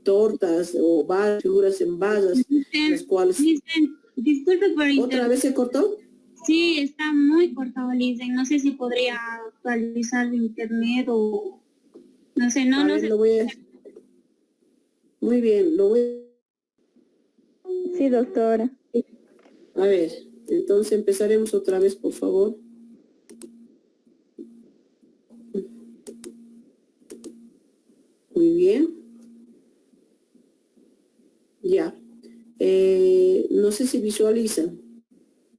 tortas o figuras en vasos, las cuales... Disculpe por ¿Otra vez se cortó? Sí, está muy cortado, Lisen. No sé si podría actualizar de internet o... No sé, no sé. Lo voy a... Muy bien, lo voy a... Sí, doctora. A ver, entonces empezaremos otra vez, por favor. Muy bien. Ya. No sé si visualizan.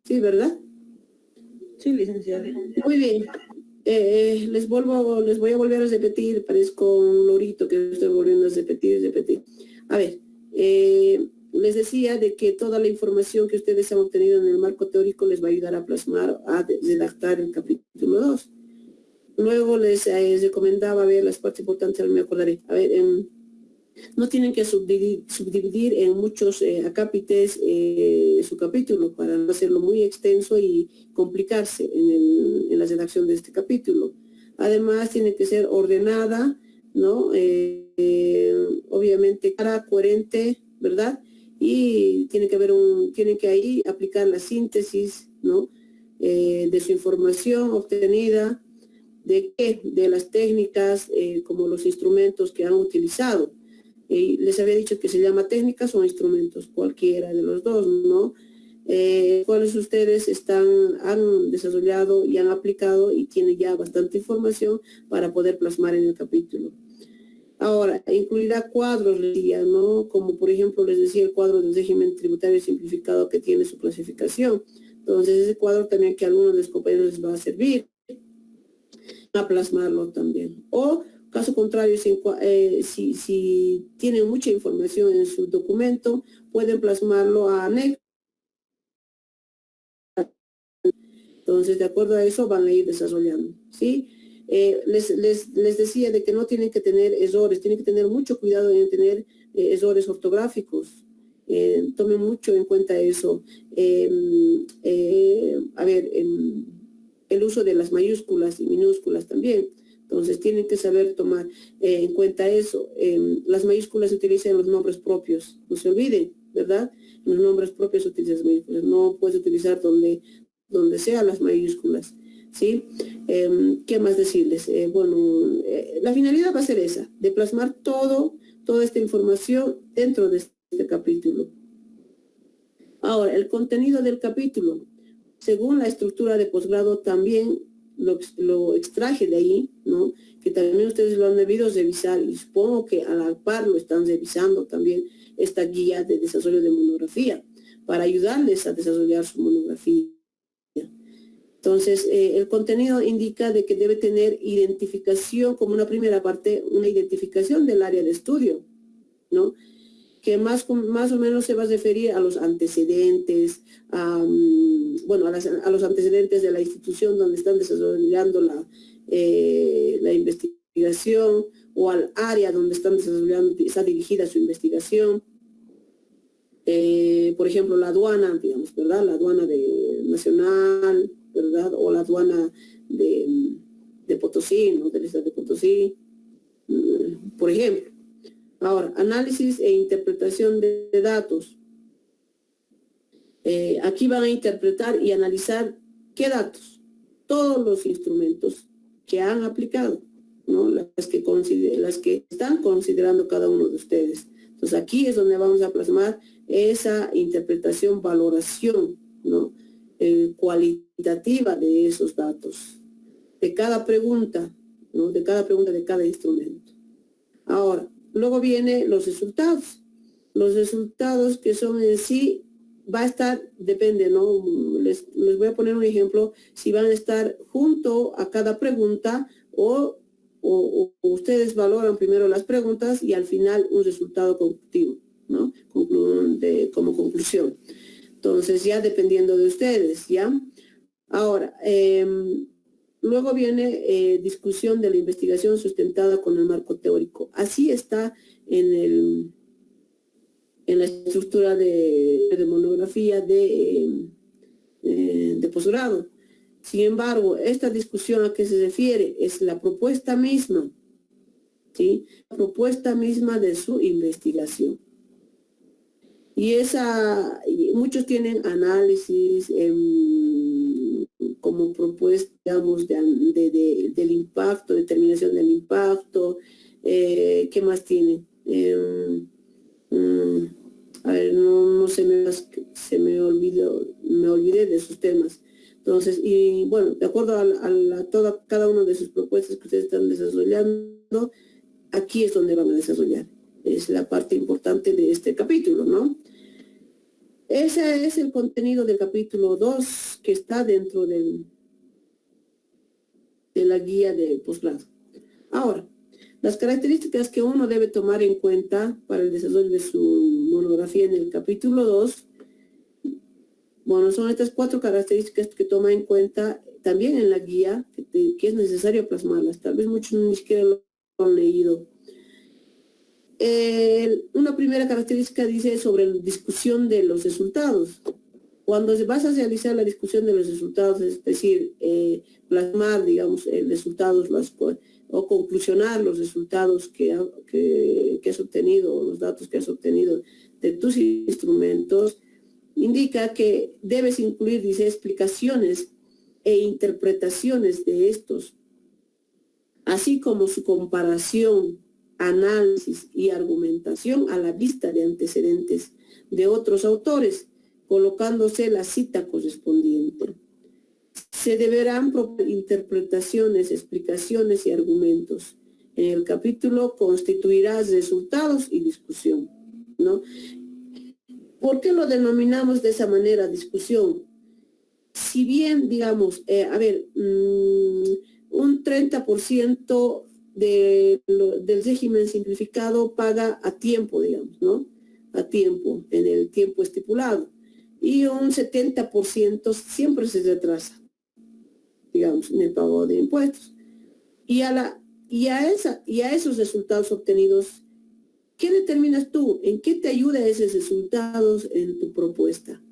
Sí, ¿verdad? Sí, licenciada. Muy bien. Les voy a volver a repetir, parezco un lorito que estoy volviendo a repetir. A ver, les decía de que toda la información que ustedes han obtenido en el marco teórico les va a ayudar a plasmar, a redactar el capítulo 2. Luego les recomendaba ver las partes importantes, me acordaré. A ver, no tienen que subdividir en muchos acápites su capítulo para no hacerlo muy extenso y complicarse en la redacción de este capítulo. Además, tiene que ser ordenada, ¿no? Obviamente, clara, coherente, ¿verdad? Y tiene que ahí aplicar la síntesis, ¿no? De su información obtenida, de las técnicas, como los instrumentos que han utilizado. Les había dicho que se llama técnicas o instrumentos, cualquiera de los dos, ¿no? Cuáles ustedes han desarrollado y han aplicado y tienen ya bastante información para poder plasmar en el capítulo. Ahora, incluirá cuadros, les decía, ¿no? Como por ejemplo, les decía, el cuadro del régimen tributario simplificado que tiene su clasificación. Entonces, ese cuadro también que a algunos de los compañeros les va a servir a plasmarlo también. O, caso contrario, si tienen mucha información en su documento, pueden plasmarlo a anexo. Entonces, de acuerdo a eso, van a ir desarrollando, ¿sí? Les decía de que no tienen que tener errores, tienen que tener mucho cuidado en tener errores ortográficos. Tomen mucho en cuenta eso. A ver, el uso de las mayúsculas y minúsculas también. Entonces tienen que saber tomar en cuenta eso. Las mayúsculas se utilizan en los nombres propios, no se olviden, ¿verdad? En los nombres propios se utilizan las mayúsculas, no puedes utilizar donde sea las mayúsculas, ¿sí? ¿Qué más decirles? La finalidad va a ser esa, de plasmar toda esta información dentro de este capítulo. Ahora, el contenido del capítulo, según la estructura de posgrado, también lo extraje de ahí, ¿no? Que también ustedes lo han debido revisar y supongo que a la par lo están revisando también esta guía de desarrollo de monografía para ayudarles a desarrollar su monografía. Entonces, el contenido indica de que debe tener identificación como una primera parte, una identificación del área de estudio, ¿no? Que más o menos se va a referir a los antecedentes, a los antecedentes de la institución donde están desarrollando la investigación o al área donde está dirigida su investigación. Por ejemplo, la aduana, digamos, ¿verdad? La aduana nacional, ¿verdad? O la aduana de Potosí, ¿no? Del estado de Potosí, por ejemplo. Ahora, análisis e interpretación de datos. Aquí van a interpretar y analizar qué datos, todos los instrumentos que han aplicado, ¿no? Las que están considerando cada uno de ustedes. Entonces aquí es donde vamos a plasmar esa interpretación, valoración, ¿no? Cualitativa de esos datos, de cada pregunta, ¿no? De cada pregunta de cada instrumento. Ahora, luego vienen los resultados. Los resultados que son en sí, va a estar, depende, ¿no? Les voy a poner un ejemplo, si van a estar junto a cada pregunta o ustedes valoran primero las preguntas y al final un resultado conclusivo, ¿no? Como conclusión. Entonces, ya dependiendo de ustedes, ¿ya? Ahora, luego viene discusión de la investigación sustentada con el marco teórico. Así está en la estructura de monografía de posgrado. Sin embargo, esta discusión a qué se refiere es la propuesta misma ¿sí? Propuesta misma de su investigación. Y muchos tienen análisis como propuesta, digamos, del impacto, determinación del impacto. ¿Qué más tienen? A ver, no me olvidé de sus temas. Entonces, y bueno, de acuerdo a cada una de sus propuestas que ustedes están desarrollando, aquí es donde van a desarrollar. Es la parte importante de este capítulo, ¿no? Ese es el contenido del capítulo 2 que está dentro de la guía de posgrado. Ahora, las características que uno debe tomar en cuenta para el desarrollo de su monografía en el capítulo 2, bueno, son estas 4 características que toma en cuenta también en la guía, que es necesario plasmarlas. Tal vez muchos ni siquiera lo han leído. Una primera característica dice sobre la discusión de los resultados. Cuando vas a realizar la discusión de los resultados, es decir, plasmar, digamos, resultados o conclusionar los resultados que has obtenido, o los datos que has obtenido de tus instrumentos, indica que debes incluir, dice, explicaciones e interpretaciones de estos, así como su comparación, análisis y argumentación a la vista de antecedentes de otros autores, colocándose la cita correspondiente. Se deberán proponer interpretaciones, explicaciones y argumentos. En el capítulo constituirá resultados y discusión, ¿no? ¿Por qué lo denominamos de esa manera, discusión? Si bien, digamos, un 30% del régimen simplificado paga a tiempo, digamos, ¿no? A tiempo, en el tiempo estipulado. Y un 70% siempre se retrasa, digamos, en el pago de impuestos. Y a esos resultados obtenidos, ¿qué determinas tú? ¿En qué te ayuda esos resultados en tu propuesta?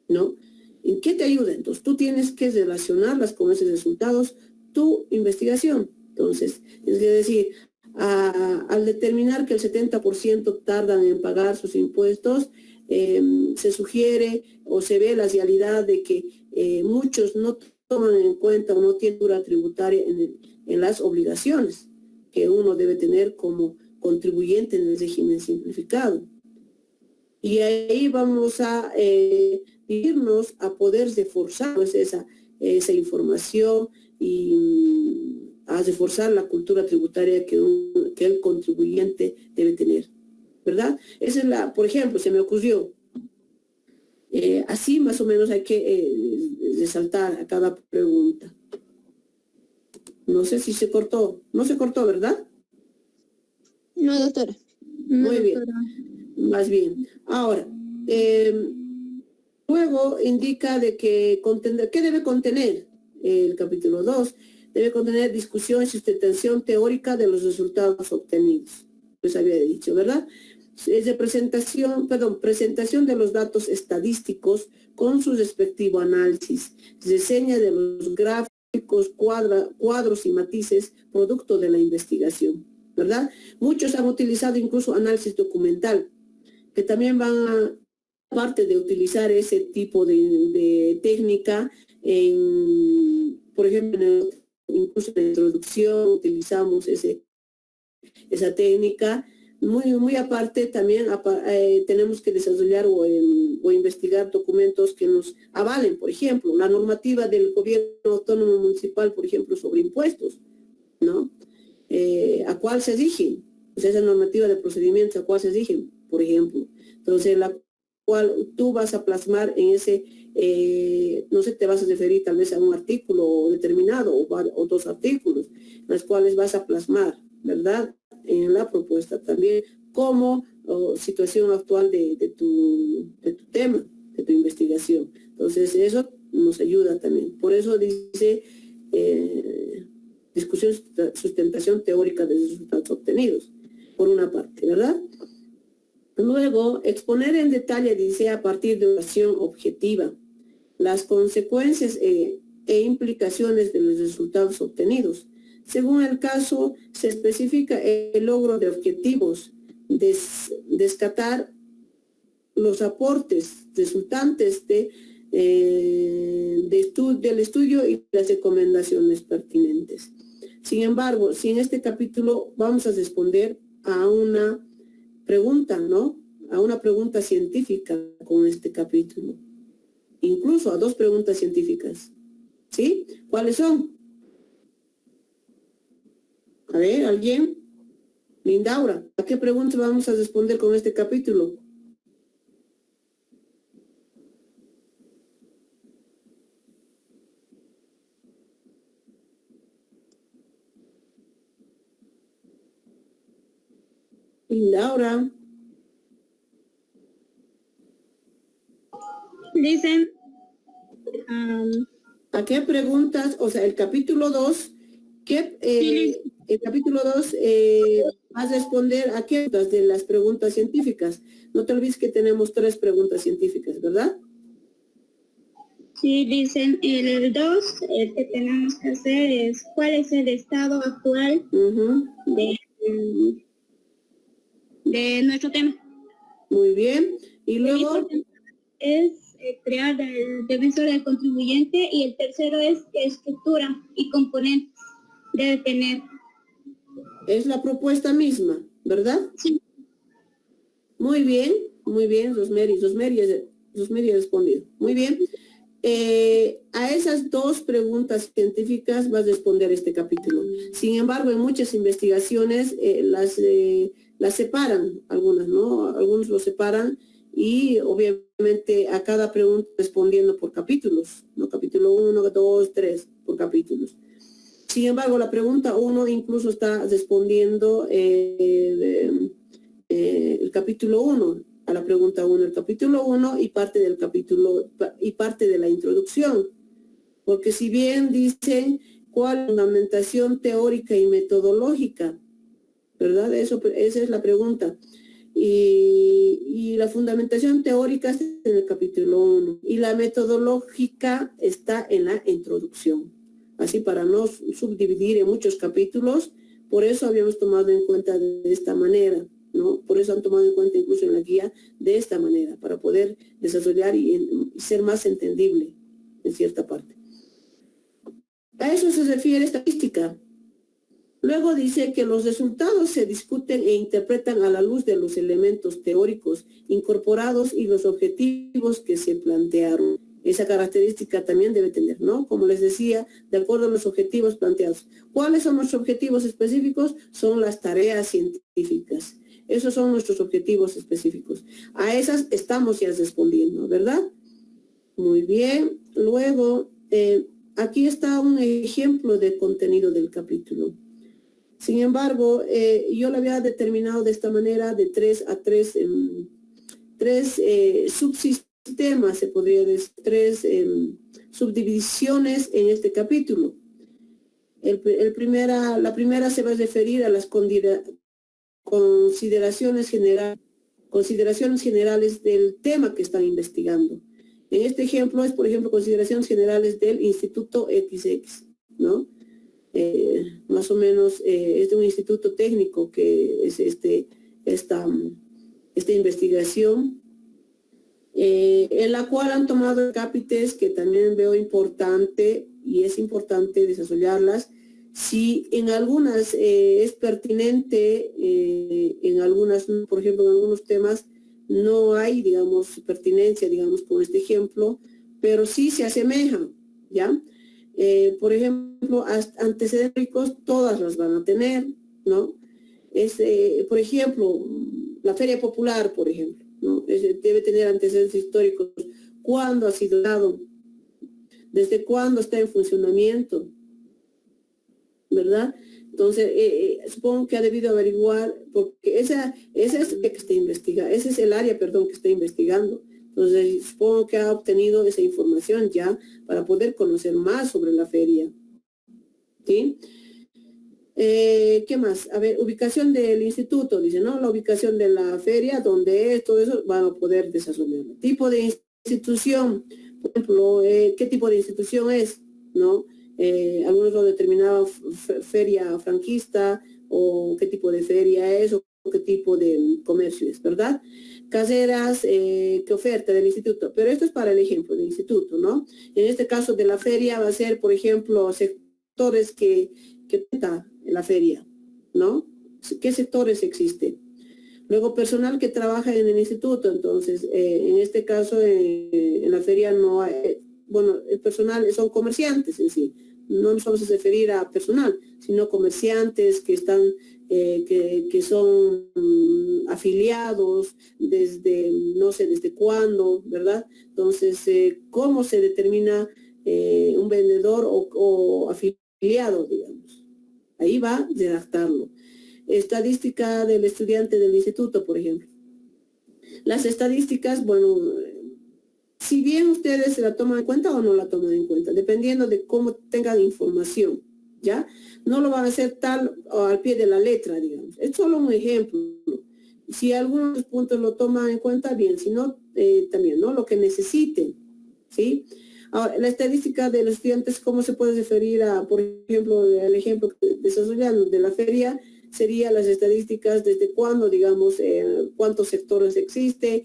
¿No? ¿En qué te ayuda? Entonces, tú tienes que relacionarlas con esos resultados, tu investigación. Entonces, es decir, al determinar que el 70% tardan en pagar sus impuestos, se sugiere o se ve la realidad de que muchos no toman en cuenta o no tienen dura tributaria en las obligaciones que uno debe tener como contribuyente en el régimen simplificado. Y ahí vamos a irnos a poder reforzar pues, esa información y a reforzar la cultura tributaria que el contribuyente debe tener, ¿verdad? Esa es por ejemplo, se me ocurrió, así más o menos hay que resaltar a cada pregunta. No sé si se cortó, no se cortó, ¿verdad? No, doctora. Muy bien, más bien. Ahora, luego indica de que ¿qué debe contener el capítulo 2? Debe contener discusión y sustentación teórica de los resultados obtenidos. Pues había dicho, ¿verdad? Es de presentación de los datos estadísticos con su respectivo análisis, reseña de los gráficos, cuadros y matices, producto de la investigación, ¿verdad? Muchos han utilizado incluso análisis documental, que también van a parte de utilizar ese tipo de técnica, por ejemplo, incluso en la introducción utilizamos esa técnica. Muy aparte también tenemos que desarrollar o investigar documentos que nos avalen, por ejemplo, la normativa del gobierno autónomo municipal, por ejemplo, sobre impuestos, ¿no? ¿A cuál se rigen? Pues esa normativa de procedimientos, ¿a cuál se rigen? Por ejemplo. Entonces, la cual tú vas a plasmar en ese, no sé, te vas a referir tal vez a un artículo determinado o 2 artículos, los cuales vas a plasmar, ¿verdad? En la propuesta también como situación actual de tu tema, de tu investigación. Entonces, eso nos ayuda también. Por eso dice discusión, sustentación teórica de los resultados obtenidos, por una parte, ¿verdad? Luego, exponer en detalle, dice, a partir de una acción objetiva, las consecuencias e implicaciones de los resultados obtenidos, Según el caso, se especifica el logro de objetivos, descartar los aportes resultantes del estudio y las recomendaciones pertinentes. Sin embargo, si en este capítulo vamos a responder a una pregunta, ¿no? A una pregunta científica con este capítulo. Incluso a 2 preguntas científicas. ¿Sí? ¿Cuáles son? A ver, ¿alguien? Lindaura, ¿a qué preguntas vamos a responder con este capítulo? Lindaura. Dicen, ¿A qué preguntas? O sea, el capítulo 2, el capítulo 2 vas a responder a qué de las preguntas científicas. No te olvides que tenemos 3 preguntas científicas, ¿verdad? sí, dicen el 2, el que tenemos que hacer es cuál es el estado actual de nuestro tema. Muy bien. Y luego Es crear el defensor del contribuyente, y el tercero es qué estructura y componentes debe tener. es la propuesta misma, ¿verdad? Sí. Muy bien, Rosemary ha respondido. Muy bien. A esas 2 preguntas científicas vas a responder este capítulo. Sin embargo, en muchas investigaciones las separan, algunas, ¿no? Algunos lo separan y obviamente a cada pregunta respondiendo por capítulos, ¿no? Capítulo 1, 2, 3, por capítulos. Sin embargo, la pregunta 1 incluso está respondiendo el capítulo 1, a la pregunta 1, el capítulo 1 y parte del capítulo y parte de la introducción. Porque si bien dicen cuál fundamentación teórica y metodológica, ¿verdad? Esa es la pregunta. Y la fundamentación teórica está en el capítulo 1 y la metodológica está en la introducción. Así, para no subdividir en muchos capítulos, por eso habíamos tomado en cuenta de esta manera, ¿no? Por eso han tomado en cuenta incluso en la guía de esta manera, para poder desarrollar y ser más entendible en cierta parte. A eso se refiere estadística. Luego dice que los resultados se discuten e interpretan a la luz de los elementos teóricos incorporados y los objetivos que se plantearon. Esa característica también debe tener, ¿no? Como les decía, de acuerdo a los objetivos planteados. ¿Cuáles son los objetivos específicos? Son las tareas científicas. Esos son nuestros objetivos específicos. A esas estamos ya respondiendo, ¿verdad? Muy bien. Luego, aquí está un ejemplo de contenido del capítulo. Sin embargo, yo lo había determinado de esta manera, de 3 a 3, 3 subsistemas, se podría decir, 3 subdivisiones en este capítulo. La primera se va a referir a las consideraciones generales del tema que están investigando. En este ejemplo es, por ejemplo, consideraciones generales del Instituto XX, ¿no? Más o menos es de un instituto técnico que es esta investigación, en la cual han tomado cápites que también veo importante, y es importante desarrollarlas. Si en algunas es pertinente, en algunas, por ejemplo, en algunos temas no hay, digamos, pertinencia, digamos, con este ejemplo, pero sí se asemeja, ¿ya? Por ejemplo, antecedentes todas las van a tener, ¿no? Por ejemplo, la Feria Popular, por ejemplo, ¿no? Debe tener antecedentes históricos. ¿Cuándo ha sido dado? ¿Desde cuándo está en funcionamiento? ¿Verdad? Entonces, supongo que ha debido averiguar, porque ese es el que está investigando, ese es el área, perdón, que está investigando. Entonces, supongo que ha obtenido esa información ya para poder conocer más sobre la feria. ¿Sí? ¿Qué más? A ver, ubicación del instituto, dice, ¿no? La ubicación de la feria, donde es, todo eso, van a poder desarrollarlo. Tipo de institución, por ejemplo, ¿qué tipo de institución es? ¿No? Algunos lo determinaban feria franquista o qué tipo de feria es o qué tipo de comercio es, ¿verdad? Caseras, qué oferta del instituto, pero esto es para el ejemplo del instituto, ¿no? En este caso de la feria va a ser, por ejemplo, sectores que está en la feria, ¿no? ¿Qué sectores existen? Luego, personal que trabaja en el instituto, entonces, en este caso, en la feria no hay, bueno, el personal son comerciantes en sí, no nos vamos a referir a personal, sino comerciantes que están, que son afiliados desde, no sé, desde cuándo, ¿verdad? Entonces, ¿cómo se determina un vendedor o afiliado, digamos? Ahí va a redactarlo. Estadística del estudiante del instituto, por ejemplo. Las estadísticas, bueno, si bien ustedes se la toman en cuenta o no la toman en cuenta, dependiendo de cómo tengan información, ¿ya? No lo van a hacer tal o al pie de la letra, digamos. Es solo un ejemplo. Si algunos puntos lo toman en cuenta, bien, si no, también, ¿no? Lo que necesiten, ¿sí? Ahora, la estadística de los estudiantes, ¿cómo se puede referir a, por ejemplo, el ejemplo que desarrollamos de la feria? Serían las estadísticas desde cuándo, digamos, cuántos sectores existe,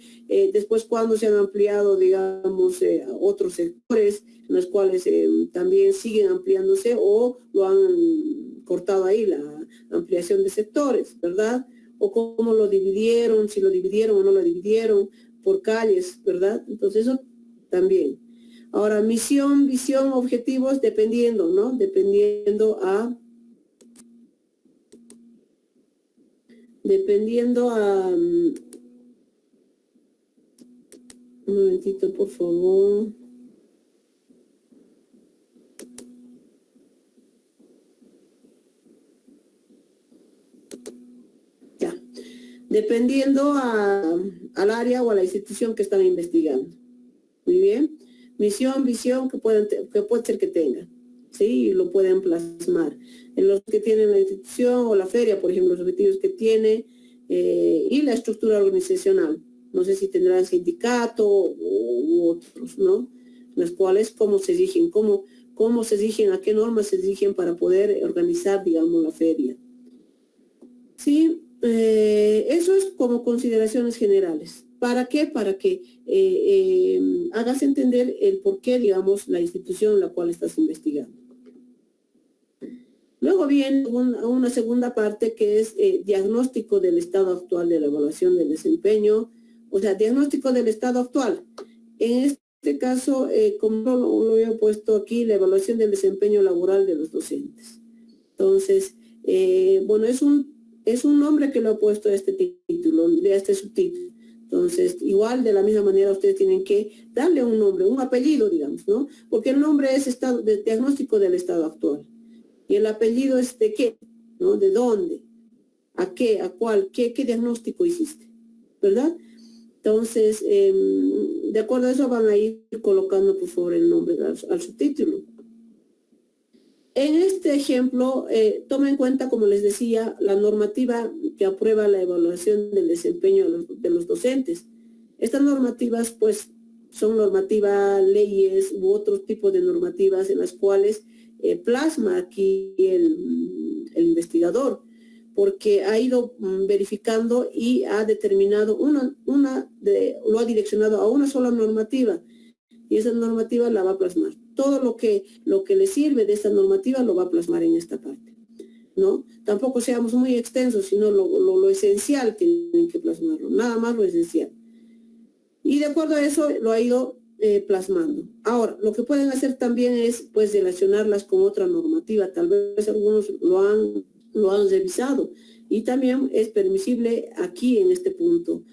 después cuándo se han ampliado, digamos, otros sectores, en los cuales también siguen ampliándose o lo han cortado ahí, la ampliación de sectores, ¿verdad? O cómo lo dividieron, si lo dividieron o no lo dividieron por calles, ¿verdad? Entonces eso también. Ahora, misión, visión, objetivos, dependiendo, ¿no? Dependiendo a un momentito, por favor. Ya. Dependiendo al área o a la institución que están investigando. Muy bien. Misión, visión que puede ser que tengan. Sí, lo pueden plasmar. En los que tienen la institución o la feria, por ejemplo, los objetivos que tiene y la estructura organizacional. No sé si tendrán sindicato u otros, ¿no? Las cuales, cómo se rigen, cómo se rigen, a qué normas se rigen para poder organizar, digamos, la feria. Sí, eso es como consideraciones generales. ¿Para qué? Para que hagas entender el por qué, digamos, la institución en la cual estás investigando. Luego viene una segunda parte que es diagnóstico del estado actual de la evaluación del desempeño, o sea, diagnóstico del estado actual. En este caso, como lo he puesto aquí, la evaluación del desempeño laboral de los docentes. Entonces, bueno, es un nombre que lo ha puesto a este título, de este subtítulo. Entonces, igual de la misma manera ustedes tienen que darle un nombre, un apellido, digamos, ¿no? Porque el nombre es de diagnóstico del estado actual. Y el apellido es de qué, ¿no? ¿De dónde? ¿A qué? ¿A cuál? ¿Qué diagnóstico hiciste? ¿Verdad? Entonces, de acuerdo a eso van a ir colocando, por favor, el nombre al subtítulo. En este ejemplo, toma en cuenta, como les decía, la normativa que aprueba la evaluación del desempeño de los docentes. Estas normativas, pues, son normativas, leyes u otros tipos de normativas en las cuales plasma aquí el investigador, porque ha ido verificando y ha determinado lo ha direccionado a una sola normativa, y esa normativa la va a plasmar. Todo lo que le sirve de esta normativa lo va a plasmar en esta parte, ¿no? Tampoco seamos muy extensos, sino lo esencial tienen que plasmarlo, nada más lo esencial. Y de acuerdo a eso lo ha ido plasmando. Ahora, lo que pueden hacer también es, pues, relacionarlas con otra normativa. Tal vez algunos lo han revisado. Y también es permisible aquí, en este punto,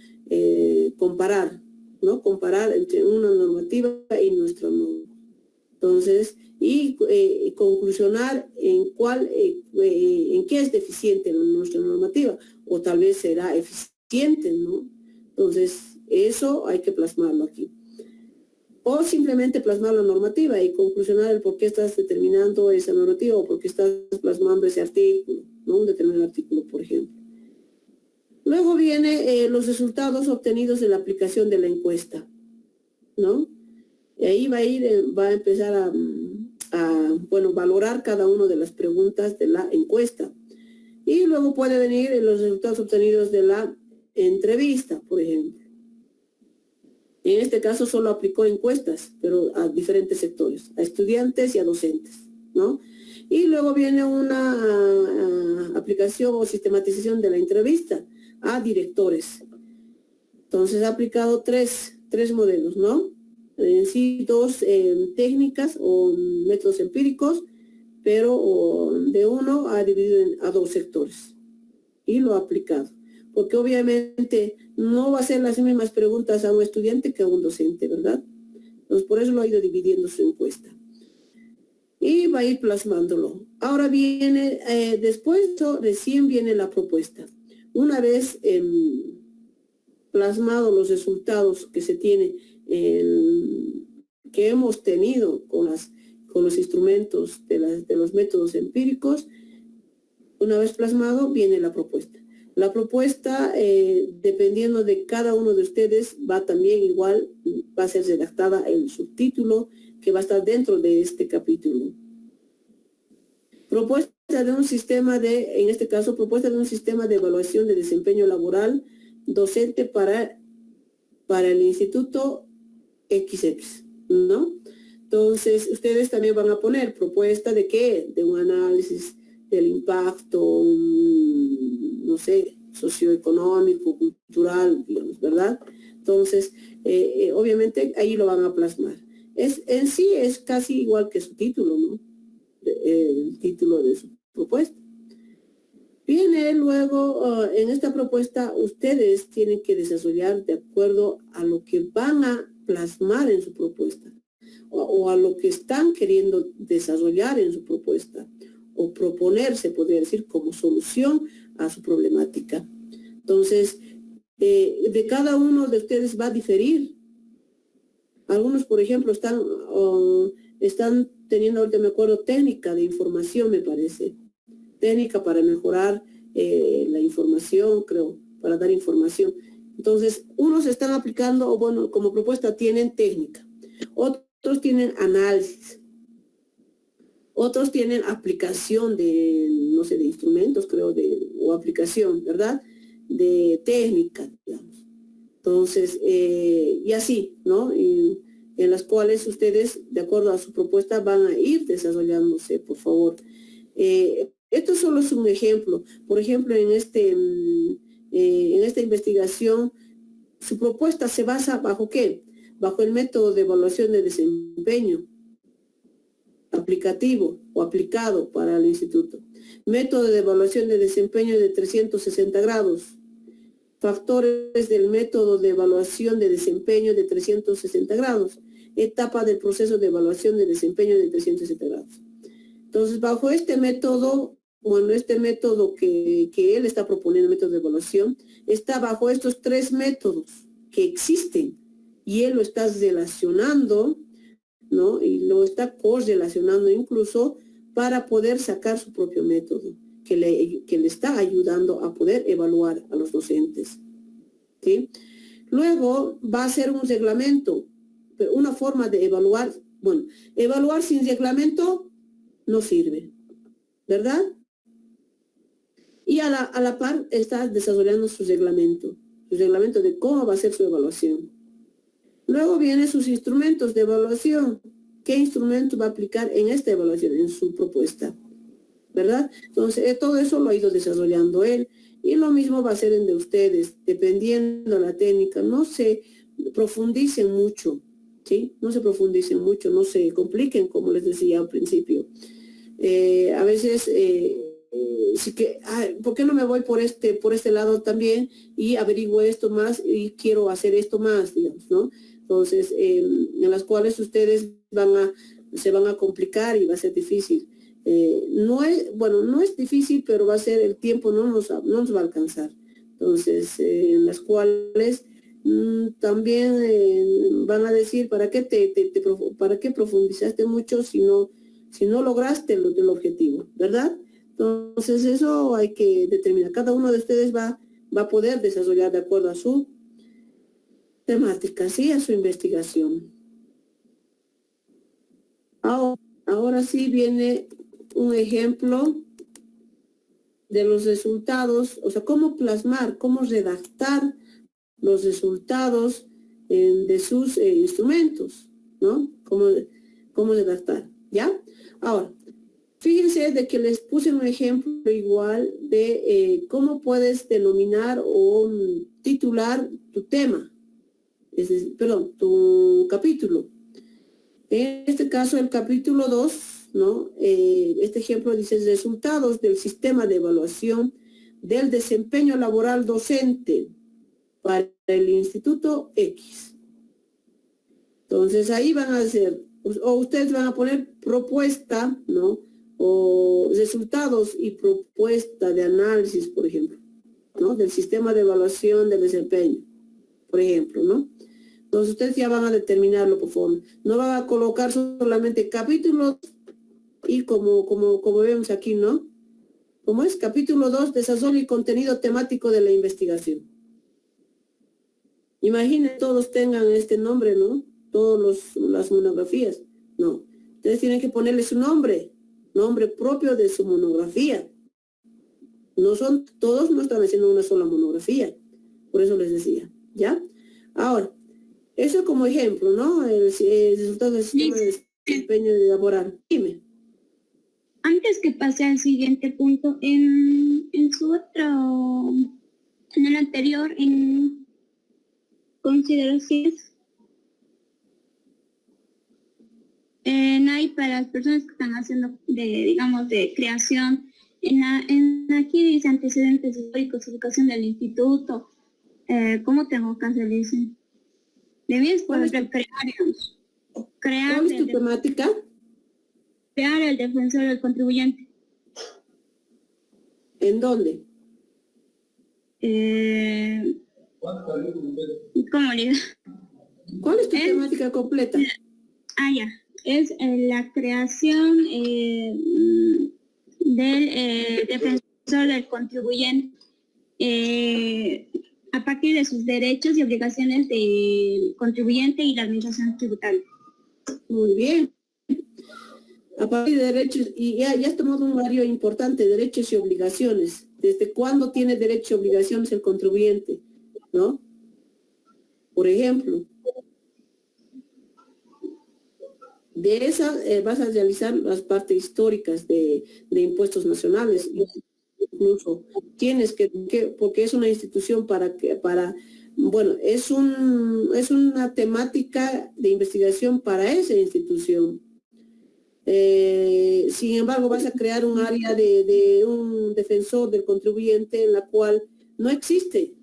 comparar, ¿no? Comparar entre una normativa y nuestra norma. Entonces, y conclusionar en qué es deficiente nuestra normativa, o tal vez será eficiente, ¿no? Entonces, eso hay que plasmarlo aquí. O simplemente plasmar la normativa y conclusionar el por qué estás determinando esa normativa o por qué estás plasmando ese artículo, ¿no? Un determinado artículo, por ejemplo. Luego viene los resultados obtenidos de la aplicación de la encuesta, ¿no? Y ahí va a empezar a bueno, valorar cada una de las preguntas de la encuesta. Y luego puede venir los resultados obtenidos de la entrevista, por ejemplo. En este caso solo aplicó encuestas, pero a diferentes sectores, a estudiantes y a docentes, ¿no? Y luego viene una aplicación o sistematización de la entrevista a directores. Entonces ha aplicado tres modelos, ¿no? En sí, dos técnicas o métodos empíricos, pero de uno ha dividido a dos sectores y lo ha aplicado. Porque obviamente no va a ser las mismas preguntas a un estudiante que a un docente, ¿verdad? Entonces por eso lo ha ido dividiendo su encuesta. Y va a ir plasmándolo. Ahora viene, después de eso, recién viene la propuesta. Una vez plasmado los resultados que se tiene, que hemos tenido con los instrumentos de los métodos empíricos, una vez plasmado, viene la propuesta. La propuesta, dependiendo de cada uno de ustedes, va también igual, va a ser redactada el subtítulo que va a estar dentro de este capítulo. Propuesta de un sistema en este caso, propuesta de un sistema de evaluación de desempeño laboral docente para el Instituto XX, ¿no? Entonces, ustedes también van a poner propuesta de qué, de un análisis del impacto, no sé, socioeconómico, cultural, digamos, ¿verdad? Entonces, obviamente ahí lo van a plasmar. En sí es casi igual que su título, ¿no? El título de su propuesta. Viene luego, en esta propuesta, ustedes tienen que desarrollar de acuerdo a lo que van a plasmar en su propuesta o a lo que están queriendo desarrollar en su propuesta o proponerse, podría decir, como solución a su problemática. Entonces, de cada uno de ustedes va a diferir. Algunos, por ejemplo, están teniendo, ahorita me acuerdo, técnica de información, me parece. Técnica para mejorar la información, creo, para dar información. Entonces, unos están aplicando, o bueno, como propuesta tienen técnica. Otros tienen análisis. Otros tienen aplicación de, no sé, de instrumentos, creo, o aplicación, ¿verdad? De técnica, digamos. Entonces, y así, ¿no? Y en las cuales ustedes, de acuerdo a su propuesta, van a ir desarrollándose, por favor. Esto solo es un ejemplo. Por ejemplo, en esta investigación, su propuesta se basa bajo ¿qué? Bajo el método de evaluación de desempeño aplicativo o aplicado para el instituto. Método de evaluación de desempeño de 360 grados. Factores del método de evaluación de desempeño de 360 grados. Etapa del proceso de evaluación de desempeño de 360 grados. Entonces, bajo este método, bueno, este método que él está proponiendo, método de evaluación, está bajo estos tres métodos que existen y él lo está relacionando, ¿no? Y lo está correlacionando incluso para poder sacar su propio método que le está ayudando a poder evaluar a los docentes, ¿sí? Luego va a ser un reglamento, una forma de evaluar. Bueno, evaluar sin reglamento no sirve, ¿verdad? Y a la par está desarrollando su reglamento de cómo va a ser su evaluación. Luego vienen sus instrumentos de evaluación. ¿Qué instrumento va a aplicar en esta evaluación, en su propuesta? ¿Verdad? Entonces, todo eso lo ha ido desarrollando él. Y lo mismo va a ser en de ustedes, dependiendo de la técnica. No se profundicen mucho, ¿sí? No se profundicen mucho, no se compliquen, como les decía al principio. A veces, ¿por qué no me voy por este lado también y averiguo esto más y quiero hacer esto más, digamos, ¿no? Entonces, en las cuales ustedes se van a complicar y va a ser difícil. No es difícil, pero va a ser el tiempo, no nos va a alcanzar. Entonces, en las cuales también van a decir, ¿para qué para qué profundizaste mucho si no lograste el objetivo, ¿verdad? Entonces, eso hay que determinar. Cada uno de ustedes va a poder desarrollar de acuerdo a su temática, sí, a su investigación. Ahora, ahora sí viene un ejemplo de los resultados, o sea, cómo plasmar, cómo redactar los resultados de sus instrumentos, ¿no? Cómo redactar, ¿ya? Ahora, fíjense de que les puse un ejemplo igual de cómo puedes denominar o titular tu tema, perdón, tu capítulo. En este caso, el capítulo 2, ¿no? Este ejemplo dice resultados del sistema de evaluación del desempeño laboral docente para el Instituto X. Entonces ahí van a hacer, o ustedes van a poner propuesta, ¿no? O resultados y propuesta de análisis, por ejemplo, ¿no? Del sistema de evaluación del desempeño, por ejemplo, ¿no? Entonces ustedes ya van a determinarlo por favor. No van a colocar solamente capítulos y como vemos aquí, ¿no? Como es capítulo 2, desarrollo y contenido temático de la investigación. Imaginen todos tengan este nombre, ¿no? Todas las monografías. No, ustedes tienen que ponerle su nombre propio de su monografía. Todos no están haciendo una sola monografía. Por eso les decía, ¿ya? Ahora, eso como ejemplo, ¿no? El resultado del sistema de desempeño laboral. Dime. Antes que pase al siguiente punto, en el anterior, en consideraciones, hay para las personas que están haciendo de creación, aquí dice antecedentes históricos, educación del instituto, ¿cómo tengo que hacer eso? Debes poder crear ¿Cuál es tu temática? Crear el defensor del contribuyente. ¿En dónde? ¿Cómo le digo? ¿Cuál es tu temática completa? Ya. Es la creación del defensor del contribuyente a partir de sus derechos y obligaciones del contribuyente y la administración tributaria. Muy bien. A partir de derechos, y ya has tomado un área importante, derechos y obligaciones. ¿Desde cuándo tiene derechos y obligaciones el contribuyente? ¿No? Por ejemplo, de esas vas a realizar las partes históricas de impuestos nacionales. Incluso tienes que, porque es una institución bueno, es una temática de investigación para esa institución. Sin embargo, vas a crear un área de un defensor del contribuyente en la cual no existe,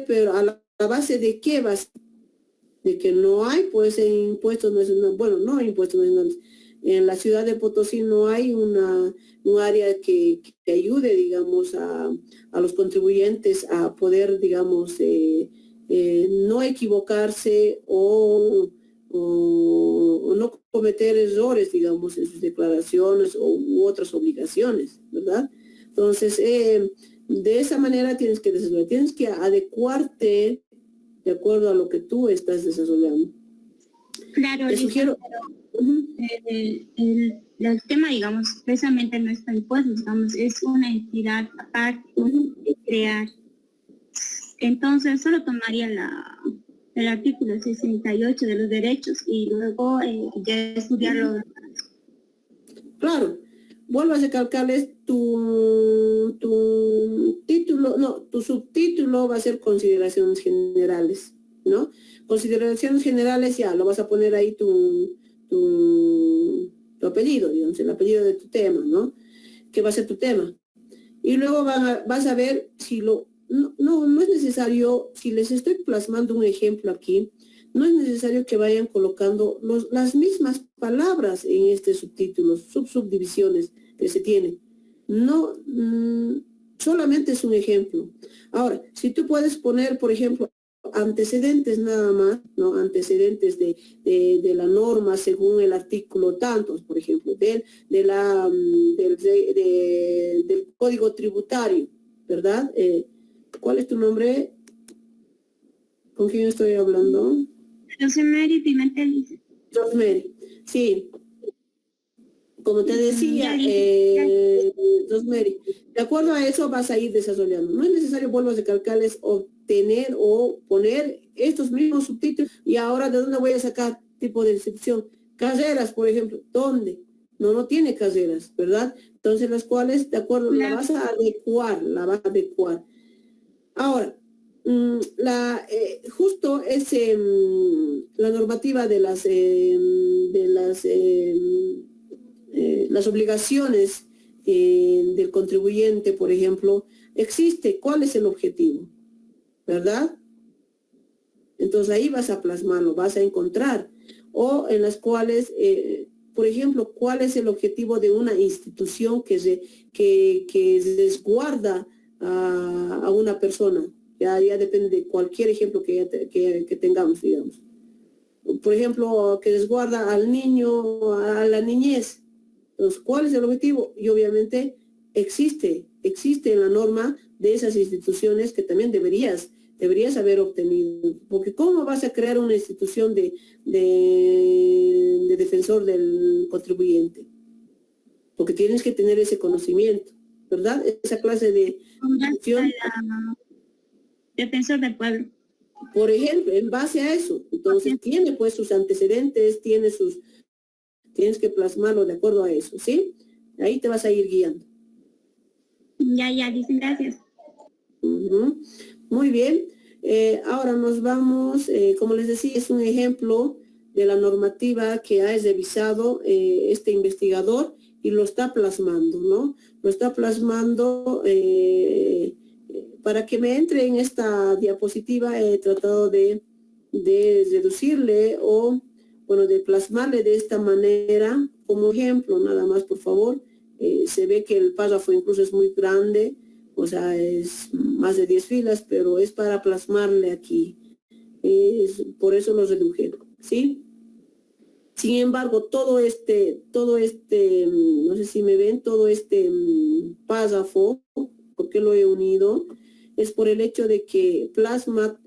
pero a la base de qué vas, de que no hay, pues, impuestos nacionales, bueno, no hay impuestos nacionales. En la ciudad de Potosí no hay un área que ayude, digamos, a los contribuyentes a poder, digamos, no equivocarse o no cometer errores, digamos, en sus declaraciones u otras obligaciones, ¿verdad? Entonces, de esa manera tienes que adecuarte de acuerdo a lo que tú estás desarrollando. Claro, te sugiero. El tema, digamos, precisamente no está impuesto, digamos, es una entidad aparte de crear. Entonces, solo tomaría el artículo 68 de los derechos y luego ya estudiarlo. Claro, vuelvo a recalcarles tu título, no, tu subtítulo va a ser consideraciones generales, ¿no? Consideraciones generales, ya, lo vas a poner ahí tu apellido, digamos, el apellido de tu tema, ¿no? Que va a ser tu tema. Y luego vas a ver si no es necesario, si les estoy plasmando un ejemplo aquí, no es necesario que vayan colocando las mismas palabras en este subtítulo, subdivisiones que se tienen. No, solamente es un ejemplo. Ahora, si tú puedes poner, por ejemplo, antecedentes nada más, ¿no? Antecedentes de la norma según el artículo tantos, por ejemplo, del Código Tributario, ¿verdad? ¿Cuál es tu nombre? ¿Con quién estoy hablando? Rosemary Pimentel. Rosemary, sí. como te decía, Rosemary, de acuerdo a eso vas a ir desarrollando. No es necesario, vuelvo a recalcarles, obtener o poner estos mismos subtítulos y ahora ¿de dónde voy a sacar tipo de institución? Carreras, por ejemplo, ¿dónde? No tiene carreras, ¿verdad? Entonces las cuales, de acuerdo, la vas a adecuar. Ahora, justo es la normativa de las obligaciones del contribuyente, por ejemplo, existe. ¿Cuál es el objetivo? ¿Verdad? Entonces ahí vas a plasmarlo, vas a encontrar. O en las cuales, por ejemplo, ¿cuál es el objetivo de una institución que resguarda a una persona? Ya depende de cualquier ejemplo que tengamos, digamos. Por ejemplo, que resguarda al niño, a la niñez. Entonces, ¿cuál es el objetivo? Y obviamente existe en la norma de esas instituciones que también deberías haber obtenido. Porque ¿cómo vas a crear una institución de defensor del contribuyente? Porque tienes que tener ese conocimiento, ¿verdad? Esa clase de institución. Defensor del pueblo. Por ejemplo, en base a eso. Entonces, tiene pues sus antecedentes, tienes que plasmarlo de acuerdo a eso, ¿sí? Ahí te vas a ir guiando. Ya, dicen gracias. Muy bien. Ahora nos vamos, como les decía, es un ejemplo de la normativa que ha revisado este investigador y lo está plasmando, ¿no? Lo está plasmando, para que me entre en esta diapositiva he tratado de reducirle o, bueno, de plasmarle de esta manera como ejemplo, nada más, por favor. Se ve que el párrafo incluso es muy grande, o sea, es más de 10 filas, pero es para plasmarle aquí. Por eso lo reduje, ¿sí? Sin embargo, todo este, no sé si me ven, todo este párrafo, ¿por qué lo he unido? Es por el hecho de que plasma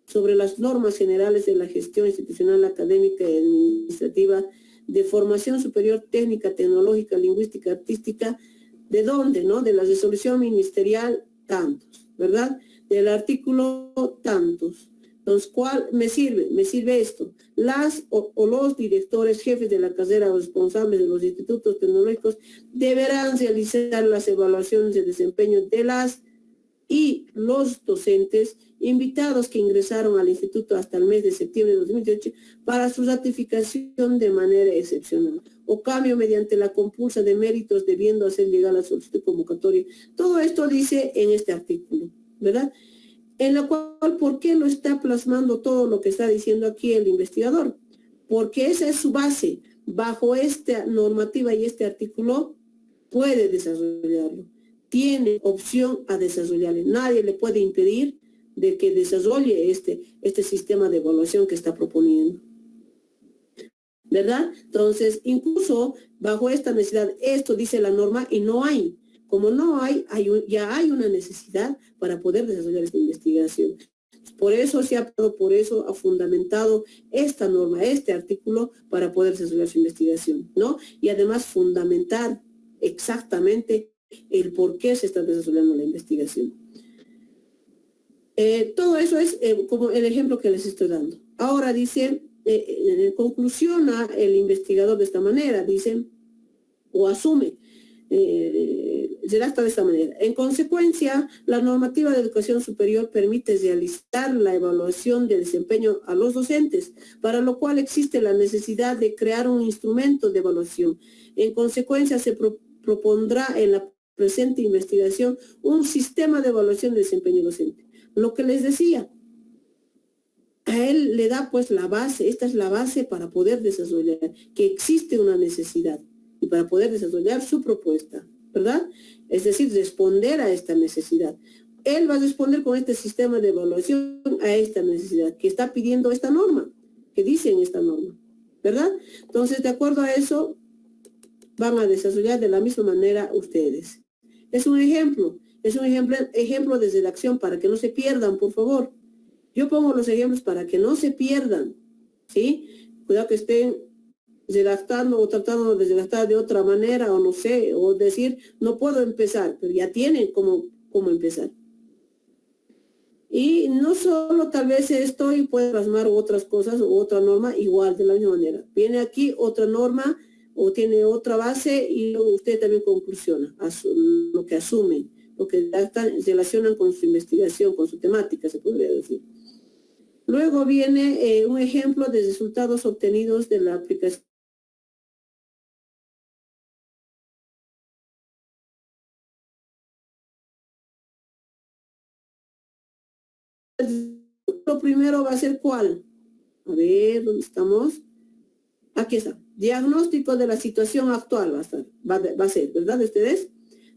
sobre las normas generales de la gestión institucional, académica y administrativa de formación superior técnica, tecnológica, lingüística, artística. ¿De dónde? ¿No? De la resolución ministerial, tantos, ¿verdad? Del artículo, tantos. Entonces, ¿cuál me sirve? Me sirve esto. Las o los directores, jefes de la carrera o responsables de los institutos tecnológicos deberán realizar las evaluaciones de desempeño de las y los docentes invitados que ingresaron al instituto hasta el mes de septiembre de 2018 para su ratificación de manera excepcional o cambio mediante la compulsa de méritos debiendo hacer llegar la solicitud convocatoria. Todo esto dice en este artículo, ¿verdad? En la cual, ¿por qué lo está plasmando todo lo que está diciendo aquí el investigador? Porque esa es su base. Bajo esta normativa y este artículo puede desarrollarlo. Tiene opción a desarrollarle. Nadie le puede impedir de que desarrolle este sistema de evaluación que está proponiendo. ¿Verdad? Entonces, incluso bajo esta necesidad, esto dice la norma y no hay. Como no hay, ya hay una necesidad para poder desarrollar esta investigación. Por eso ha fundamentado esta norma, este artículo, para poder desarrollar su investigación, ¿no? Y además fundamentar exactamente el por qué se está desarrollando la investigación. Todo eso es como el ejemplo que les estoy dando. Ahora dice, conclusiona el investigador de esta manera, dice, o asume, redacta de esta manera. En consecuencia, la normativa de educación superior permite realizar la evaluación de desempeño a los docentes, para lo cual existe la necesidad de crear un instrumento de evaluación. En consecuencia, se propondrá en la presente investigación un sistema de evaluación de desempeño docente. Lo que les decía, a él le da pues la base, esta es la base para poder desarrollar, que existe una necesidad y para poder desarrollar su propuesta, ¿verdad? Es decir, responder a esta necesidad. Él va a responder con este sistema de evaluación a esta necesidad que está pidiendo esta norma, que dice en esta norma, ¿verdad? Entonces, de acuerdo a eso, van a desarrollar de la misma manera ustedes. Es un ejemplo de redacción para que no se pierdan, por favor. Yo pongo los ejemplos para que no se pierdan, ¿sí? Cuidado que estén redactando o tratando de redactar de otra manera, o no sé, o decir, no puedo empezar, pero ya tienen cómo empezar. Y no solo tal vez esto y puede plasmar otras cosas o otra norma igual de la misma manera. Viene aquí otra norma o tiene otra base y luego usted también conclusiona lo que asumen, lo que relacionan con su investigación, con su temática, se podría decir. Luego viene un ejemplo de resultados obtenidos de la aplicación. Lo primero va a ser ¿cuál? A ver, ¿dónde estamos? Aquí está. Diagnóstico de la situación actual va a ser, ¿verdad? Ustedes.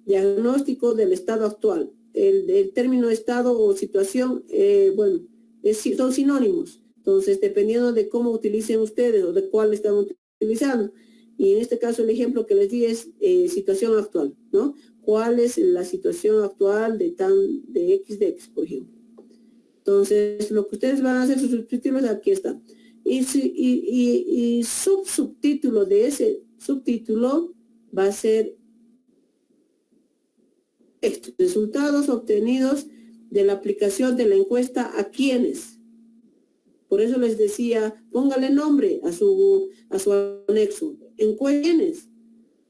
Diagnóstico del estado actual. El término estado o situación, bueno, son sinónimos. Entonces, dependiendo de cómo utilicen ustedes o de cuál están utilizando. Y en este caso el ejemplo que les di es situación actual, ¿no? ¿Cuál es la situación actual de X de X, por ejemplo? Entonces, lo que ustedes van a hacer, sus subtítulos, aquí está. Y subtítulo de ese subtítulo va a ser estos resultados obtenidos de la aplicación de la encuesta a quienes. Por eso les decía, póngale nombre a su anexo. ¿En quiénes?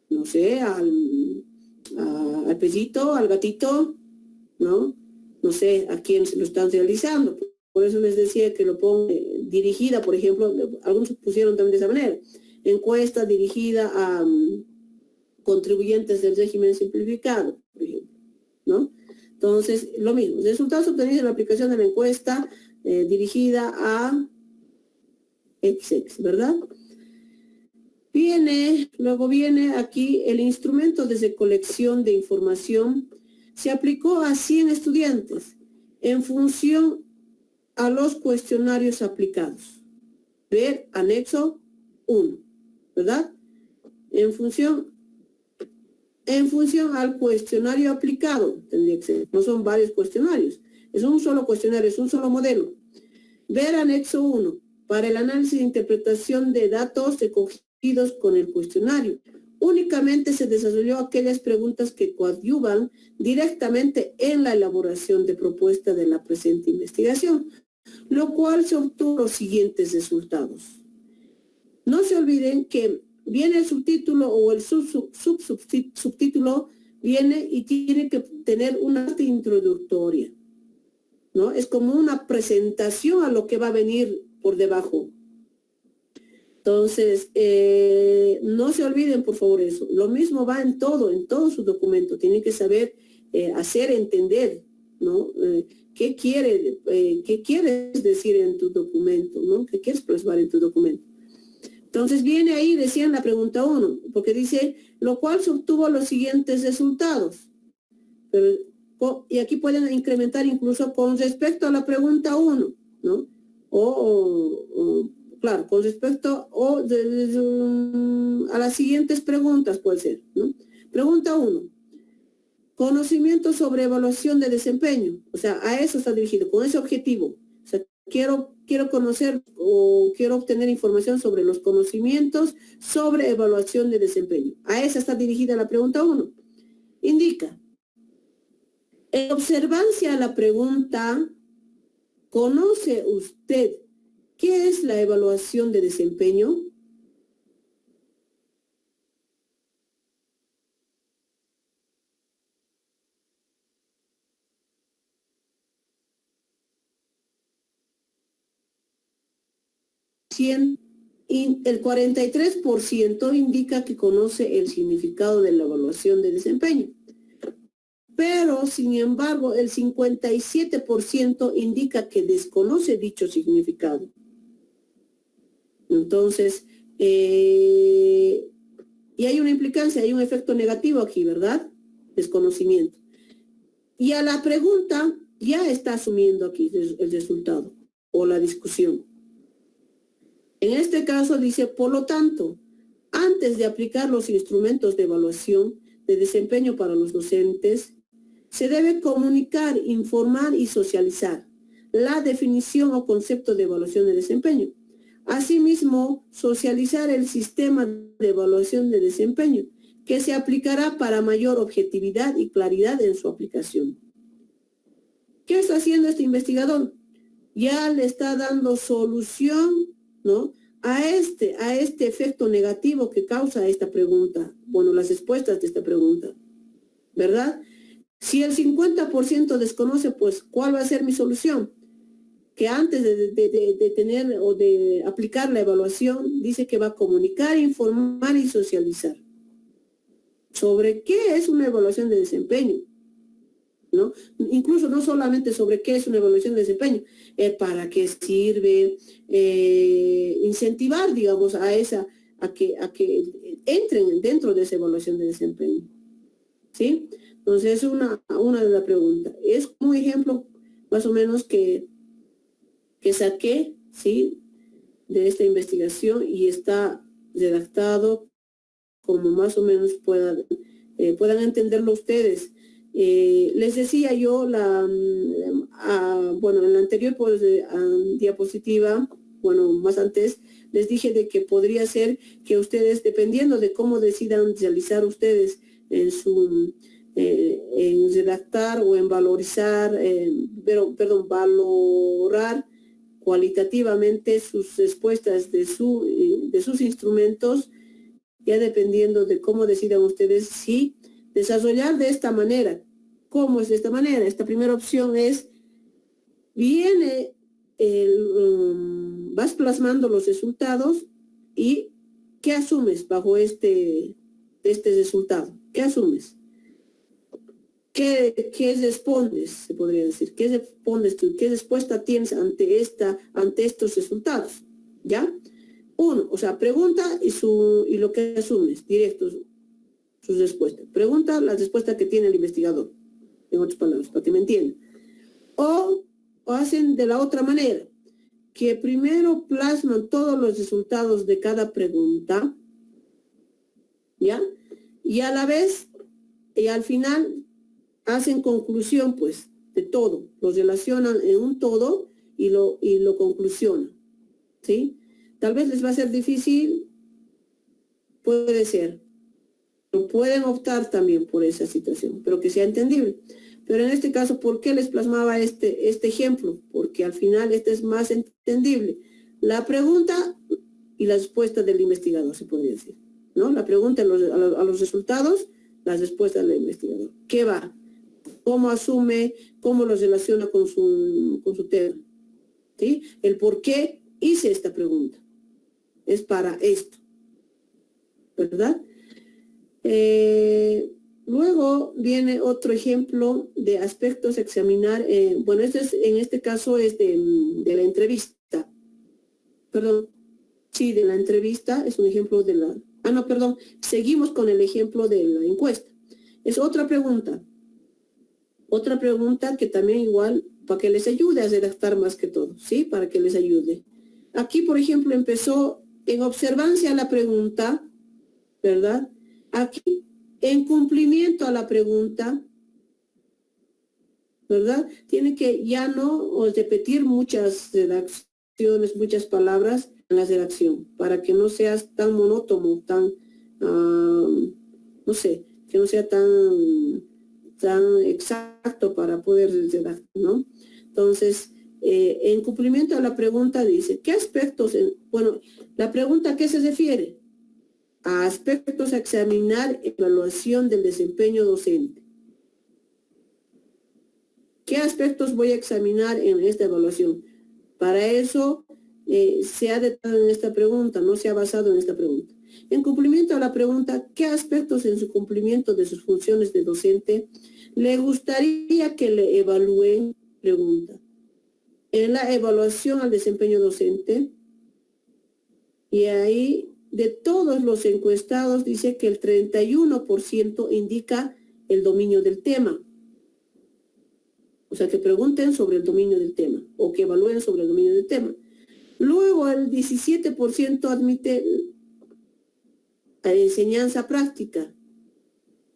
No sé, al pellito, al gatito, ¿no? No sé a quién se lo están realizando. Por eso les decía que lo ponga dirigida, por ejemplo, algunos pusieron también de esa manera. Encuesta dirigida a contribuyentes del régimen simplificado, por ejemplo, ¿no? Entonces, lo mismo. Resultados obtenidos en la aplicación de la encuesta dirigida a XX, ¿verdad? Luego viene aquí el instrumento de recolección de información. Se aplicó a 100 estudiantes en función a los cuestionarios aplicados. Ver anexo 1, ¿verdad? En función al cuestionario aplicado, tendría que ser. No son varios cuestionarios, es un solo cuestionario, es un solo modelo. Ver anexo 1, para el análisis e interpretación de datos recogidos con el cuestionario. Únicamente se desarrolló aquellas preguntas que coadyuvan directamente en la elaboración de propuesta de la presente investigación, lo cual se obtuvo los siguientes resultados. No se olviden que viene el subtítulo o el subtítulo viene y tiene que tener una parte introductoria, ¿no? Es como una presentación a lo que va a venir por debajo. Entonces, no se olviden, por favor, eso. Lo mismo va en todo su documento. Tienen que saber hacer entender, ¿no? ¿Qué quieres decir en tu documento, ¿no? ¿Qué quieres plasmar en tu documento? Entonces, viene ahí, decían la pregunta 1, porque dice, lo cual se obtuvo los siguientes resultados. Y aquí pueden incrementar incluso con respecto a la pregunta 1, ¿no? Claro, con respecto a las siguientes preguntas puede ser, ¿no? Pregunta 1. Conocimiento sobre evaluación de desempeño. O sea, a eso está dirigido, con ese objetivo. O sea, quiero conocer o quiero obtener información sobre los conocimientos sobre evaluación de desempeño. A esa está dirigida la pregunta 1. Indica. En observancia a la pregunta, ¿conoce usted qué es la evaluación de desempeño? El 43% indica que conoce el significado de la evaluación de desempeño. Pero, sin embargo, el 57% indica que desconoce dicho significado. Entonces, y hay una implicancia, hay un efecto negativo aquí, ¿verdad? Desconocimiento. Y a la pregunta ya está asumiendo aquí el resultado o la discusión. En este caso dice, por lo tanto, antes de aplicar los instrumentos de evaluación de desempeño para los docentes, se debe comunicar, informar y socializar la definición o concepto de evaluación de desempeño, Asimismo, socializar el sistema de evaluación de desempeño, que se aplicará para mayor objetividad y claridad en su aplicación. ¿Qué está haciendo este investigador? Ya le está dando solución, ¿no?, a este efecto negativo que causa esta pregunta. Bueno, las respuestas de esta pregunta, ¿verdad? Si el 50% desconoce, pues, ¿cuál va a ser mi solución? Que antes de tener o de aplicar la evaluación, dice que va a comunicar, informar y socializar. ¿Sobre qué es una evaluación de desempeño? ¿No? Incluso no solamente sobre qué es una evaluación de desempeño, para qué sirve, incentivar, digamos, a que entren dentro de esa evaluación de desempeño. ¿Sí? Entonces es una de las preguntas. Es un ejemplo más o menos que saqué, ¿sí?, de esta investigación, y está redactado como más o menos puedan entenderlo ustedes. Les decía yo, bueno, en la anterior diapositiva, bueno, más antes, les dije de que podría ser que ustedes, dependiendo de cómo decidan realizar ustedes en redactar o en valorar cualitativamente sus respuestas de sus instrumentos, ya dependiendo de cómo decidan ustedes si desarrollar de esta manera. ¿Cómo es de esta manera? Esta primera opción es, vas plasmando los resultados y ¿qué asumes bajo este resultado? ¿Qué asumes? ¿Qué respondes? Se podría decir. ¿Qué respondes tú? ¿Qué respuesta tienes ante estos resultados? ¿Ya? Uno, o sea, pregunta y lo que asumes, directo, sus respuestas. Pregunta, la respuesta que tiene el investigador, en otras palabras, para que me entiendan. O hacen de la otra manera, que primero plasman todos los resultados de cada pregunta, ¿ya? Y a la vez, y al final, hacen conclusión, pues, de todo. Los relacionan en un todo y lo conclusionan, ¿sí? Tal vez les va a ser difícil, puede ser. Pueden optar también por esa situación, pero que sea entendible. Pero en este caso, ¿por qué les plasmaba este ejemplo? Porque al final este es más entendible. La pregunta y la respuesta del investigador, se podría decir, ¿no? La pregunta a los resultados, las respuestas del investigador. ¿Qué va? ¿Cómo asume? ¿Cómo los relaciona con su tema? ¿Sí? El por qué hice esta pregunta. Es para esto, ¿verdad? Luego viene otro ejemplo de aspectos a examinar. Bueno, en este caso es de la entrevista. Perdón, sí, de la entrevista, es un ejemplo de la... no, perdón, seguimos con el ejemplo de la encuesta. Es otra pregunta que también igual, para que les ayude a redactar más que todo, ¿sí? Para que les ayude. Aquí, por ejemplo, empezó en observancia a la pregunta, ¿verdad? Aquí, en cumplimiento a la pregunta, ¿verdad? Tiene que ya no repetir muchas redacciones, muchas palabras en la redacción, para que no seas tan monótono, tan, no sé, que no sea tan exacto para poder redactar, ¿no? Entonces, en cumplimiento a la pregunta dice, ¿qué aspectos? Bueno, la pregunta ¿a qué se refiere? A aspectos a examinar, evaluación del desempeño docente. ¿Qué aspectos voy a examinar en esta evaluación? Para eso se ha detallado en esta pregunta, no se ha basado en esta pregunta. En cumplimiento a la pregunta, ¿qué aspectos en su cumplimiento de sus funciones de docente le gustaría que le evalúen? Pregunta. En la evaluación al desempeño docente, y ahí de todos los encuestados dice que el 31% indica el dominio del tema. O sea, que pregunten sobre el dominio del tema o que evalúen sobre el dominio del tema. Luego el 17% admite enseñanza práctica.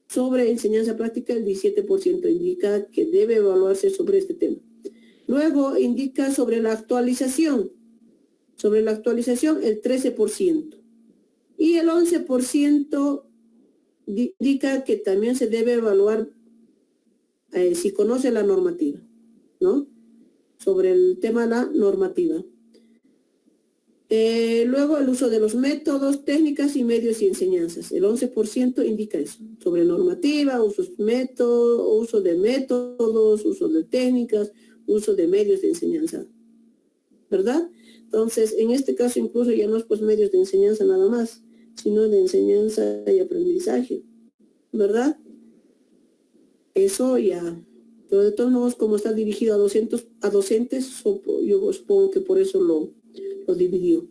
Sobre enseñanza práctica el 17% indica que debe evaluarse sobre este tema. Luego indica sobre la actualización. Sobre la actualización, el 13%. Y el 11% indica que también se debe evaluar si conoce la normativa, ¿no? Sobre el tema de la normativa. Luego el uso de los métodos, técnicas y medios y enseñanzas. El 11% indica eso. Sobre normativa, uso de métodos, uso de técnicas, uso de medios de enseñanza. ¿Verdad? Entonces, en este caso incluso ya no es pues medios de enseñanza nada más, sino de enseñanza y aprendizaje. ¿Verdad? Eso ya. Pero de todos modos, como está dirigido a docentes, yo supongo que por eso lo dividió.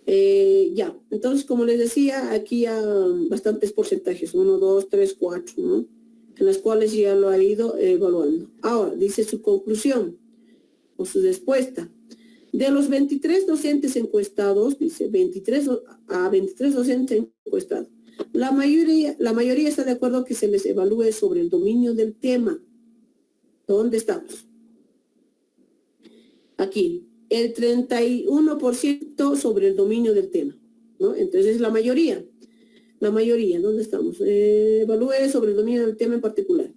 Ya, entonces como les decía, aquí hay bastantes porcentajes, 1, 2, 3, 4, ¿no? En las cuales ya lo ha ido evaluando. Ahora, dice su conclusión o su respuesta. De los 23 docentes encuestados, dice 23 docentes encuestados, la mayoría está de acuerdo que se les evalúe sobre el dominio del tema. ¿Dónde estamos? Aquí. El 31% sobre el dominio del tema, ¿no? Entonces la mayoría, ¿dónde estamos? Evalúe sobre el dominio del tema en particular,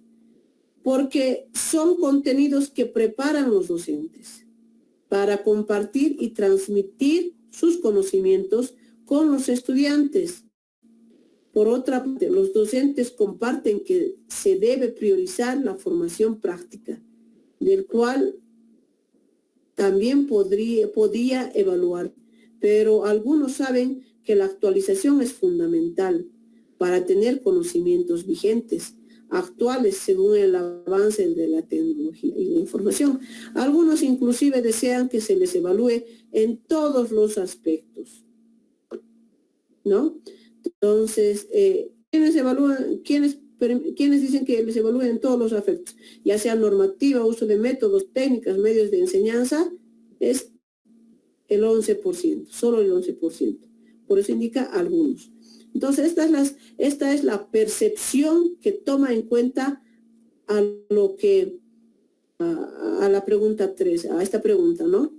porque son contenidos que preparan los docentes para compartir y transmitir sus conocimientos con los estudiantes. Por otra parte, los docentes comparten que se debe priorizar la formación práctica, del cual también podía evaluar, pero algunos saben que la actualización es fundamental para tener conocimientos vigentes, actuales según el avance de la tecnología y la información. Algunos inclusive desean que se les evalúe en todos los aspectos, ¿no? Entonces, ¿quiénes evalúan? ¿Quiénes dicen que les evalúen en todos los aspectos? Ya sea normativa, uso de métodos, técnicas, medios de enseñanza, es el 11%, solo el 11%. Por eso indica algunos. Entonces, esta es la percepción que toma en cuenta a la pregunta 3, a esta pregunta, ¿no?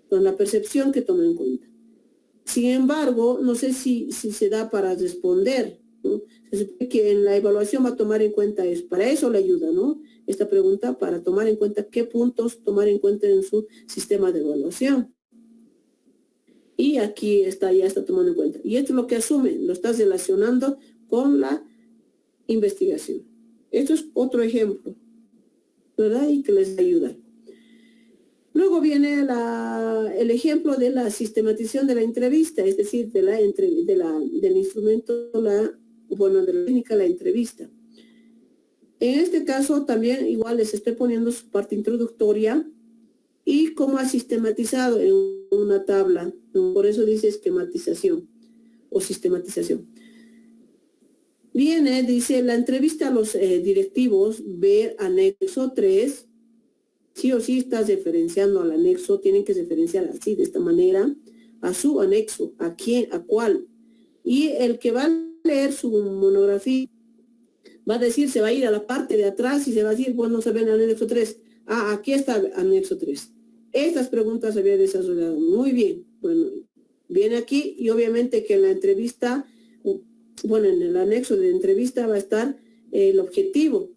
Con la percepción que toma en cuenta. Sin embargo, no sé si se da para responder, ¿no? Se supone que en la evaluación va a tomar en cuenta eso. Para eso le ayuda, ¿no? Esta pregunta, para tomar en cuenta qué puntos tomar en cuenta en su sistema de evaluación. Y aquí ya está tomando en cuenta. Y esto es lo que asume, lo estás relacionando con la investigación. Esto es otro ejemplo, ¿verdad? Y que les ayuda. Luego viene el ejemplo de la sistematización de la entrevista, es decir, del instrumento, de la técnica, la entrevista. En este caso también igual les estoy poniendo su parte introductoria y cómo ha sistematizado en una tabla, por eso dice esquematización o sistematización. Viene, dice, la entrevista a los directivos, ver anexo 3, sí o sí estás referenciando al anexo, tienen que referenciar así, de esta manera, a su anexo, a quién, a cuál. Y el que va a leer su monografía va a decir, se va a ir a la parte de atrás y se va a decir, bueno, se ve en el anexo 3. Ah, aquí está el anexo 3. Estas preguntas se había desarrollado muy bien. Bueno, viene aquí y obviamente que en la entrevista, bueno, en el anexo de entrevista va a estar el objetivo,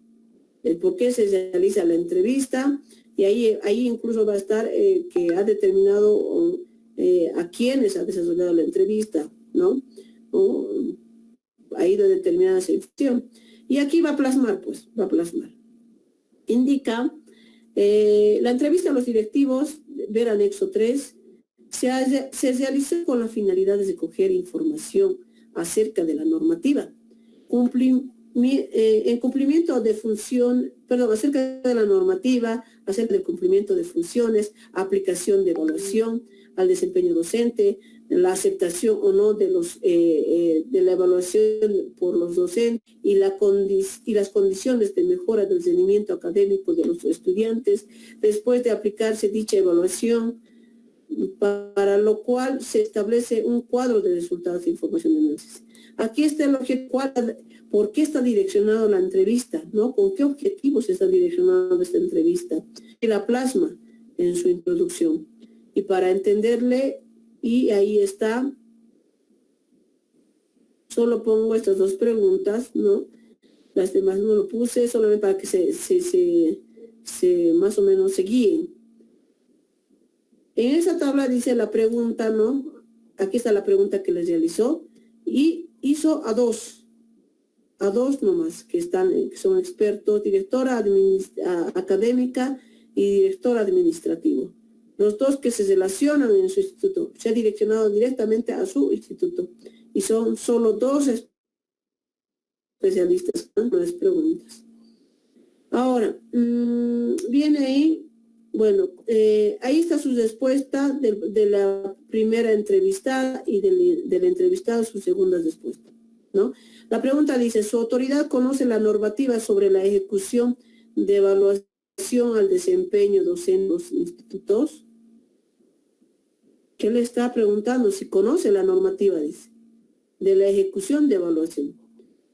el por qué se realiza la entrevista, y ahí incluso va a estar que ha determinado a quiénes ha desarrollado la entrevista, ¿no? Ha ido determinada esa información. Y aquí va a plasmar, pues, va a plasmar. Indica, la entrevista a los directivos, ver anexo 3, se realiza con la finalidad de recoger información acerca de la normativa, en cumplimiento de acerca de la normativa, acerca del cumplimiento de funciones, aplicación de evaluación al desempeño docente, la aceptación o no de la evaluación por los docentes y las condiciones de mejora del rendimiento académico de los estudiantes después de aplicarse dicha evaluación, para lo cual se establece un cuadro de resultados de información de análisis. Aquí está el objetivo, ¿por qué está direccionada la entrevista? ¿No? ¿Con qué objetivos está direccionada esta entrevista? Y la plasma en su introducción. Y para entenderle, y ahí está, solo pongo estas dos preguntas, ¿no? Las demás no lo puse, solamente para que se más o menos se guíen. En esa tabla dice la pregunta, ¿no? Aquí está la pregunta que les realizó y hizo a dos nomás, que son expertos, directora académica y director administrativo. Los dos que se relacionan en su instituto, se ha direccionado directamente a su instituto y son solo dos especialistas con las preguntas. Ahora, viene ahí, bueno, ahí está su respuesta de la primera entrevistada y del entrevistado su segunda respuesta, ¿no? La pregunta dice, ¿su autoridad conoce la normativa sobre la ejecución de evaluación al desempeño docente en los institutos? ¿Qué le está preguntando? Si conoce la normativa, dice, de la ejecución de evaluación.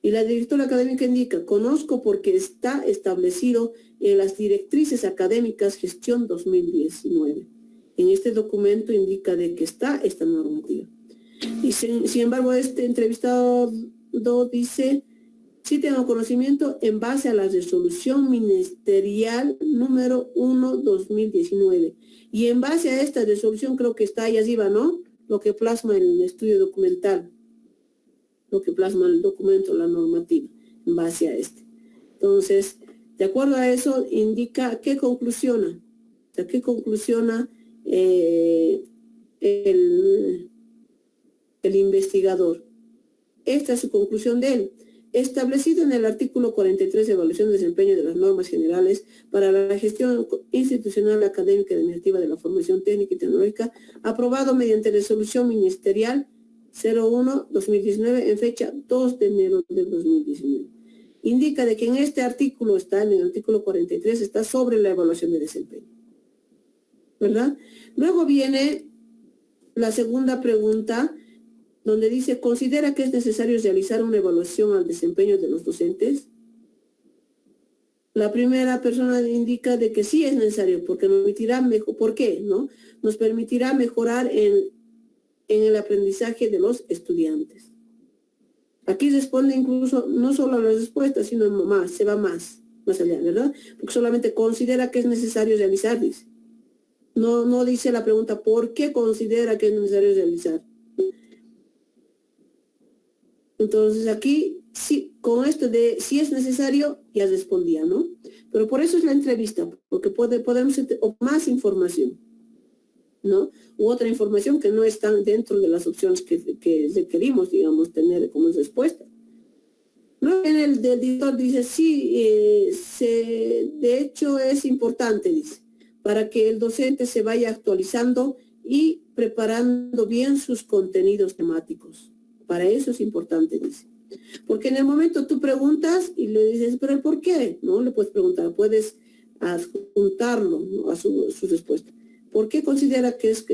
Y la directora académica indica, conozco porque está establecido en las directrices académicas gestión 2019. En este documento indica de que está esta normativa. Y sin embargo, este entrevistado dice, sí tengo conocimiento en base a la resolución ministerial número 1/2019. Y en base a esta resolución, creo que está ahí arriba, ¿no? Lo que plasma el estudio documental. Lo que plasma el documento, la normativa, en base a este. Entonces, de acuerdo a eso, indica qué conclusiona. O sea, qué conclusiona el investigador. Esta es su conclusión de él. Establecido en el artículo 43 de evaluación de desempeño de las normas generales para la gestión institucional, académica y administrativa de la formación técnica y tecnológica, aprobado mediante resolución ministerial 01/2019 en fecha 2 de enero del 2019. Indica de que en este artículo en el artículo 43, está sobre la evaluación de desempeño. ¿Verdad? Luego viene la segunda pregunta, donde dice, ¿considera que es necesario realizar una evaluación al desempeño de los docentes? La primera persona indica de que sí es necesario, porque nos permitirá ¿por qué? ¿No? Nos permitirá mejorar en el aprendizaje de los estudiantes. Aquí responde incluso, no solo a las respuestas, sino más, se va más allá, ¿verdad? Porque solamente considera que es necesario realizar, dice. No dice la pregunta, ¿por qué considera que es necesario realizar? Entonces aquí, sí, con esto de si es necesario, ya respondía, ¿no? Pero por eso es la entrevista, porque podemos tener más información, ¿no? U otra información que no está dentro de las opciones que requerimos, digamos, tener como respuesta. Luego en el del editor dice, sí, de hecho es importante, dice, para que el docente se vaya actualizando y preparando bien sus contenidos temáticos. Para eso es importante, dice. Porque en el momento tú preguntas y le dices, pero ¿por qué? No le puedes preguntar, puedes adjuntarlo, ¿no?, a su respuesta. ¿Por qué considera que es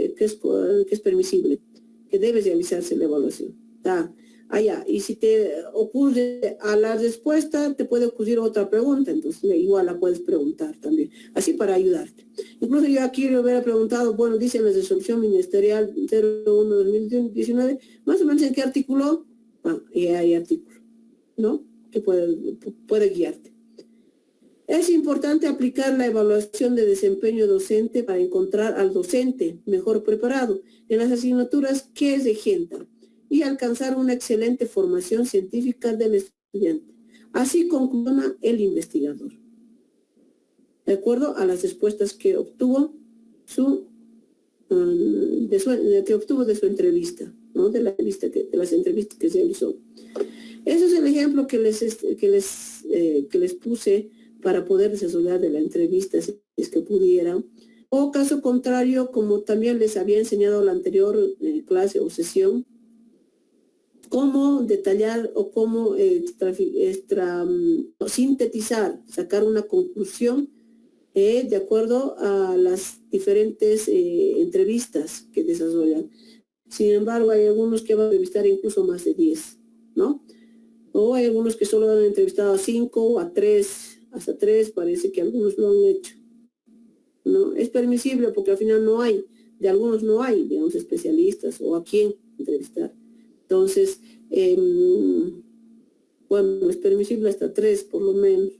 permisible, que debe realizarse la evaluación? Allá. Y si te ocurre a la respuesta, te puede ocurrir otra pregunta, entonces igual la puedes preguntar también, así para ayudarte. Incluso yo aquí le hubiera preguntado, bueno, dice en la resolución ministerial 01/2019, más o menos en qué artículo, y hay artículo, ¿no? Que puede guiarte. Es importante aplicar la evaluación de desempeño docente para encontrar al docente mejor preparado en las asignaturas que regentan y alcanzar una excelente formación científica del estudiante. Así concluye el investigador, de acuerdo a las respuestas que obtuvo de su entrevista, ¿no? De las entrevistas que se realizó. Ese es el ejemplo que les puse para poder desarrollar de la entrevista, si es que pudieran. O caso contrario, como también les había enseñado la anterior clase o sesión, cómo detallar o cómo sintetizar, sacar una conclusión de acuerdo a las diferentes entrevistas que desarrollan. Sin embargo, hay algunos que van a entrevistar incluso más de 10, ¿no? O hay algunos que solo han entrevistado a 5, a 3, hasta 3, parece que algunos lo han hecho, ¿no? Es permisible porque al final no hay de algunos no hay, digamos, especialistas o a quién entrevistar. Entonces, bueno, es permisible hasta 3 por lo menos.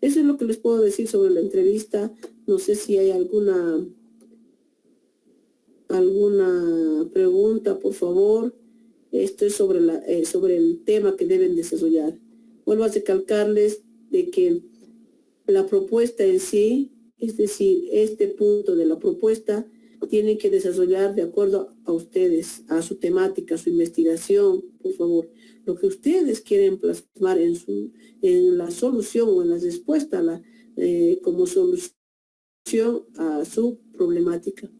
Eso es lo que les puedo decir sobre la entrevista. No sé si hay alguna pregunta, por favor. Esto es sobre el tema que deben desarrollar. Vuelvo a recalcarles de que la propuesta en sí, es decir, este punto de la propuesta, tiene que desarrollar de acuerdo a ustedes, a su temática, a su investigación, por favor. Lo que ustedes quieren plasmar en la solución o en la respuesta como solución a su problemática.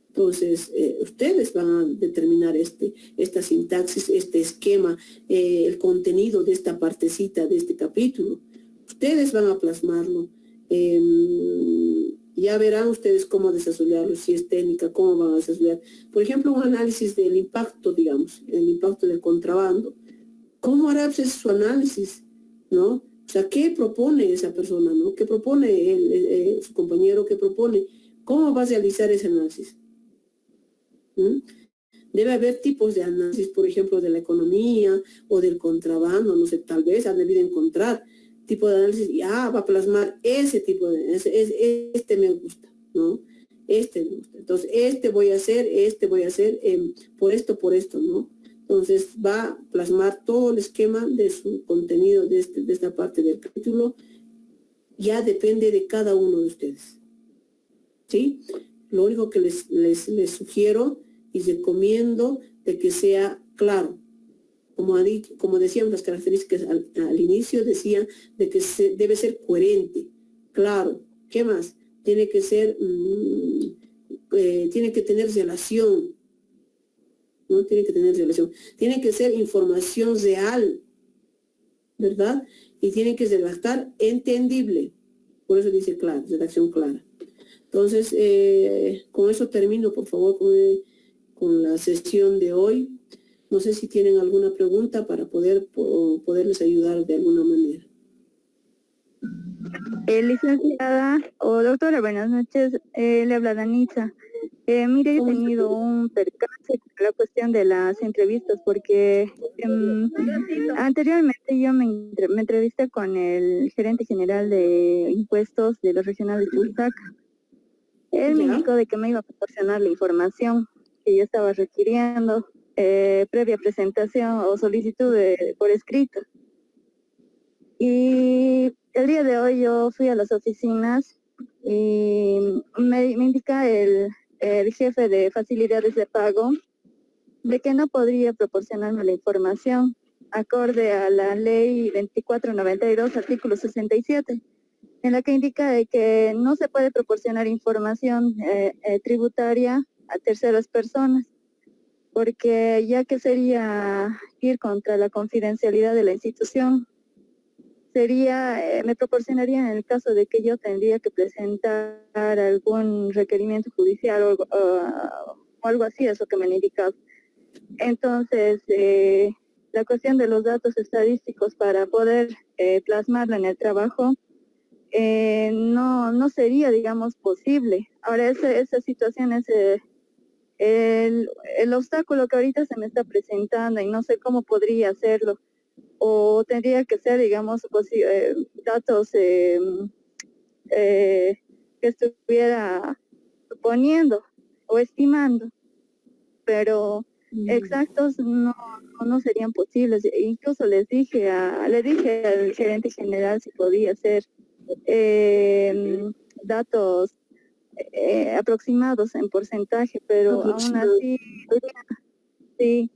Entonces, ustedes van a determinar esta sintaxis, este esquema, el contenido de esta partecita de este capítulo. Ustedes van a plasmarlo. Ya verán ustedes cómo desarrollarlo, si es técnica, cómo van a desarrollar. Por ejemplo, un análisis del impacto, digamos, el impacto del contrabando. ¿Cómo hará usted su análisis? ¿No? O sea, ¿qué propone esa persona? ¿No? ¿Qué propone su compañero? ¿Qué propone? ¿Cómo va a realizar ese análisis? Debe haber tipos de análisis, por ejemplo, de la economía o del contrabando, no sé, tal vez han debido encontrar tipo de análisis y va a plasmar ese tipo de este me gusta, ¿no? Este me gusta. Entonces, este voy a hacer por esto, ¿no? Entonces, va a plasmar todo el esquema de su contenido de esta parte del capítulo. Ya depende de cada uno de ustedes, ¿sí? Lo único que les sugiero y recomiendo de que sea claro. Como decíamos, las características al inicio decían de que debe ser coherente, claro. ¿Qué más? Tiene que ser, tiene que tener relación, ¿no? Tiene que tener relación. Tiene que ser información real, ¿verdad? Y tiene que redactar entendible. Por eso dice claro, redacción clara. Entonces, con eso termino, por favor, con la sesión de hoy. No sé si tienen alguna pregunta para poderles ayudar de alguna manera. Licenciada o doctora, buenas noches. Le habla Danitza. Mire, he tenido un percance con la cuestión de las entrevistas porque anteriormente yo me entrevisté con el gerente general de impuestos de la regional de Chuquisaca. Él me indicó de que me iba a proporcionar la información que yo estaba requiriendo previa presentación o solicitud por escrito. Y el día de hoy yo fui a las oficinas y me indica el jefe de facilidades de pago de que no podría proporcionarme la información acorde a la ley 2492, artículo 67, en la que indica de que no se puede proporcionar información tributaria a terceras personas, porque ya que sería ir contra la confidencialidad de la institución, me proporcionaría en el caso de que yo tendría que presentar algún requerimiento judicial o algo así, es lo que me han indicado. Entonces, la cuestión de los datos estadísticos para poder plasmarla en el trabajo no sería, digamos, posible. Ahora, esa situación es el obstáculo que ahorita se me está presentando y no sé cómo podría hacerlo. O tendría que ser, digamos, datos que estuviera suponiendo o estimando, pero exactos no serían posibles. Incluso le dije al gerente general si podía hacer datos aproximados en porcentaje, pero aún así, sí.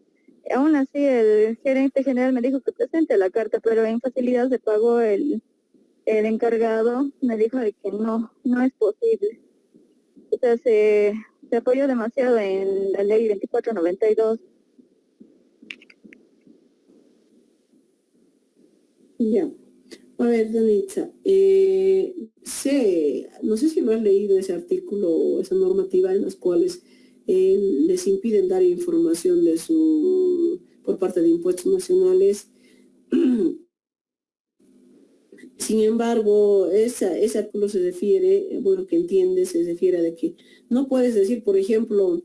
Aún así, el gerente general me dijo que presente la carta, pero en facilidades de pago el encargado me dijo de que no es posible. O sea, se apoyó demasiado en la ley 2492. Ya. A ver, Danitza, no sé si lo has leído ese artículo o esa normativa en las cuales les impiden dar información por parte de impuestos nacionales Sin embargo, ese artículo se refiere, bueno, que entiende, se refiere de que no puedes decir, por ejemplo,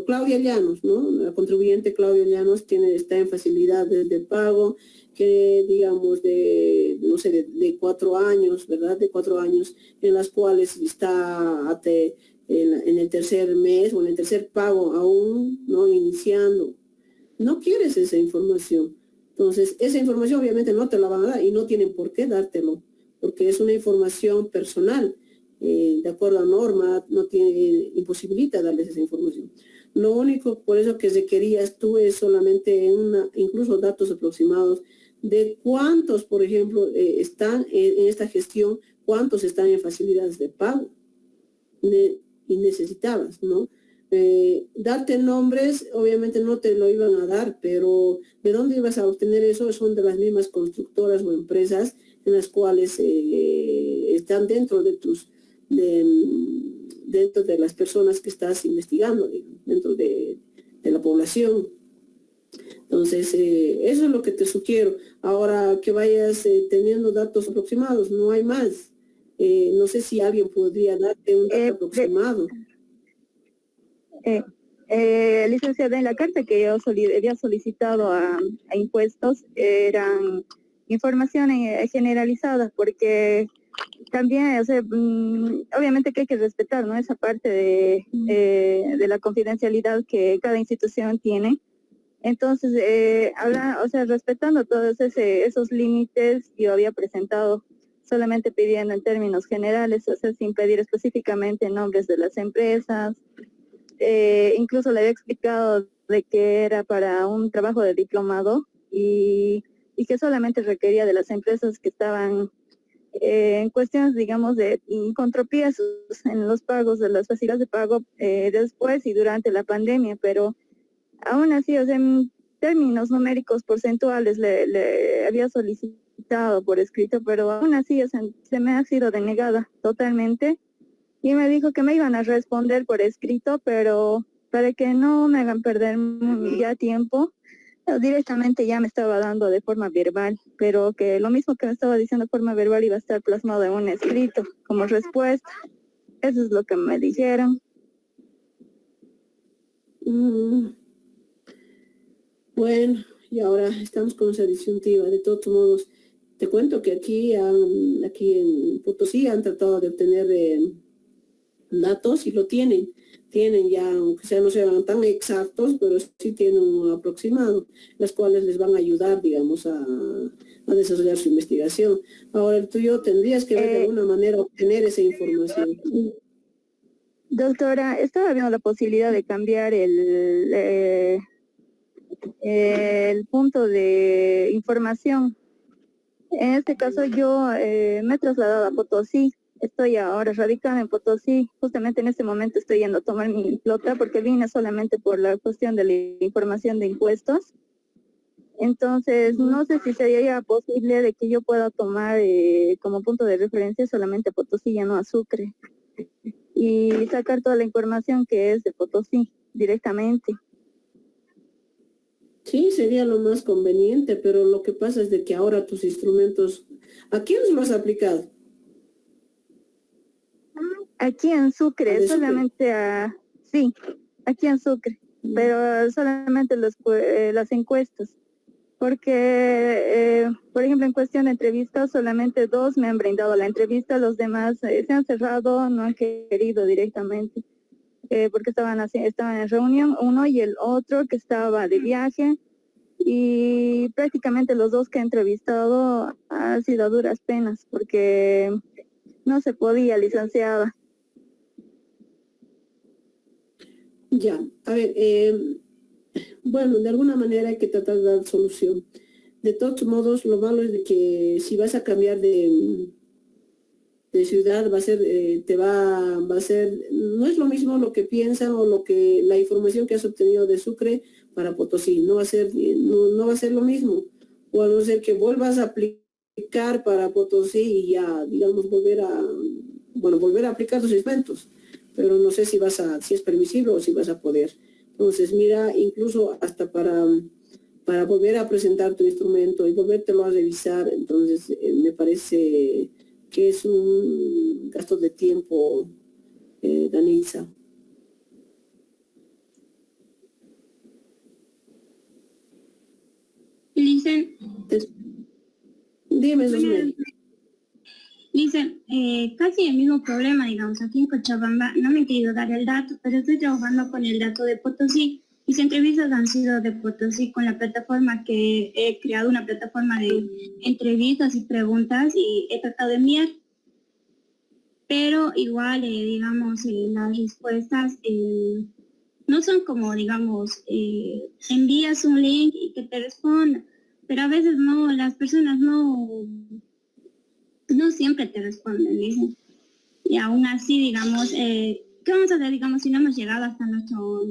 Claudia Llanos, ¿no? La contribuyente Claudia Llanos está en facilidades de pago, que digamos no sé, de 4 años, ¿verdad? De 4 años, en las cuales está en el tercer mes o en el tercer pago aún, ¿no? Iniciando. No quieres esa información. Entonces, esa información obviamente no te la van a dar y no tienen por qué dártelo, porque es una información personal. De acuerdo a norma, no tiene, imposibilita darles esa información. Lo único, por eso que requerías tú es solamente incluso datos aproximados de cuántos, por ejemplo, están en esta gestión, cuántos están en facilidades de pago. Y necesitabas, ¿no? Darte nombres, obviamente no te lo iban a dar, pero ¿de dónde ibas a obtener eso? Son de las mismas constructoras o empresas en las cuales están dentro de las personas que estás investigando, dentro de la población. Entonces, eso es lo que te sugiero. Ahora que vayas teniendo datos aproximados, no hay más. No sé si alguien podría darte un dato aproximado. Licenciada, en la carta que yo había solicitado a impuestos eran informaciones generalizadas, porque también, o sea, obviamente que hay que respetar, ¿no? Esa parte de la confidencialidad que cada institución tiene. Entonces, respetando todos esos límites, yo había presentado solamente pidiendo en términos generales, o sea, sin pedir específicamente nombres de las empresas. Incluso le había explicado de que era para un trabajo de diplomado y que solamente requería de las empresas que estaban en cuestiones, digamos, de contrapiezos en los pagos de las facilidades de pago después y durante la pandemia, pero aún así, o sea, en términos numéricos porcentuales le había solicitado por escrito, pero aún así se me ha sido denegada totalmente. Y me dijo que me iban a responder por escrito, pero para que no me hagan perder ya tiempo, directamente ya me estaba dando de forma verbal, pero que lo mismo que me estaba diciendo de forma verbal iba a estar plasmado en un escrito como respuesta. Eso es lo que me dijeron. Bueno, y ahora estamos con esa disyuntiva. De todos modos, te cuento que aquí en Potosí han tratado de obtener datos y lo tienen ya, aunque sea no sean tan exactos, pero sí tienen un aproximado, las cuales les van a ayudar, digamos, a desarrollar su investigación. Ahora el tuyo tendrías que ver de alguna manera obtener esa información. Doctora, estaba viendo la posibilidad de cambiar el punto de información. En este caso yo me he trasladado a Potosí. Estoy ahora radicada en Potosí. Justamente en este momento estoy yendo a tomar mi flota porque vine solamente por la cuestión de la información de impuestos. Entonces, no sé si sería posible de que yo pueda tomar como punto de referencia solamente Potosí, ya no a Sucre, y sacar toda la información que es de Potosí directamente. Sí, sería lo más conveniente, pero lo que pasa es de que ahora tus instrumentos, ¿a quiénes los has aplicado? Aquí en Sucre, Sucre? solamente sí, aquí en Sucre, pero solamente las encuestas, porque, por ejemplo, en cuestión de entrevistas, solamente 2 me han brindado la entrevista, los demás se han cerrado, no han querido directamente, porque estaban en reunión, uno y el otro que estaba de viaje, y prácticamente los 2 que he entrevistado han sido a duras penas, porque no se podía, licenciada. Ya, a ver, bueno, de alguna manera hay que tratar de dar solución. De todos modos, lo malo es de que si vas a cambiar de ciudad, va a ser, no es lo mismo lo que piensan o la información que has obtenido de Sucre para Potosí, no va a ser lo mismo. O a no ser que vuelvas a aplicar para Potosí y ya, digamos, volver a aplicar tus instrumentos. Pero no sé si es permisible o si vas a poder. Entonces, mira, incluso hasta para para volver a presentar tu instrumento y volvértelo a revisar. Entonces, me parece que es un gasto de tiempo, Danitza. Listen, Dime, Rosemary. Listen, casi el mismo problema, digamos, aquí en Cochabamba. No me he querido dar el dato, pero estoy trabajando con el dato de Potosí. Mis entrevistas han sido de Potosí con la plataforma que he creado, una plataforma de entrevistas y preguntas, y he tratado de enviar. Pero igual, digamos, las respuestas no son como, digamos, envías un link y que te responda. Pero a veces no, las personas no siempre te responden, dicen. Y aún así, digamos, ¿qué vamos a hacer, digamos, si no hemos llegado hasta nuestro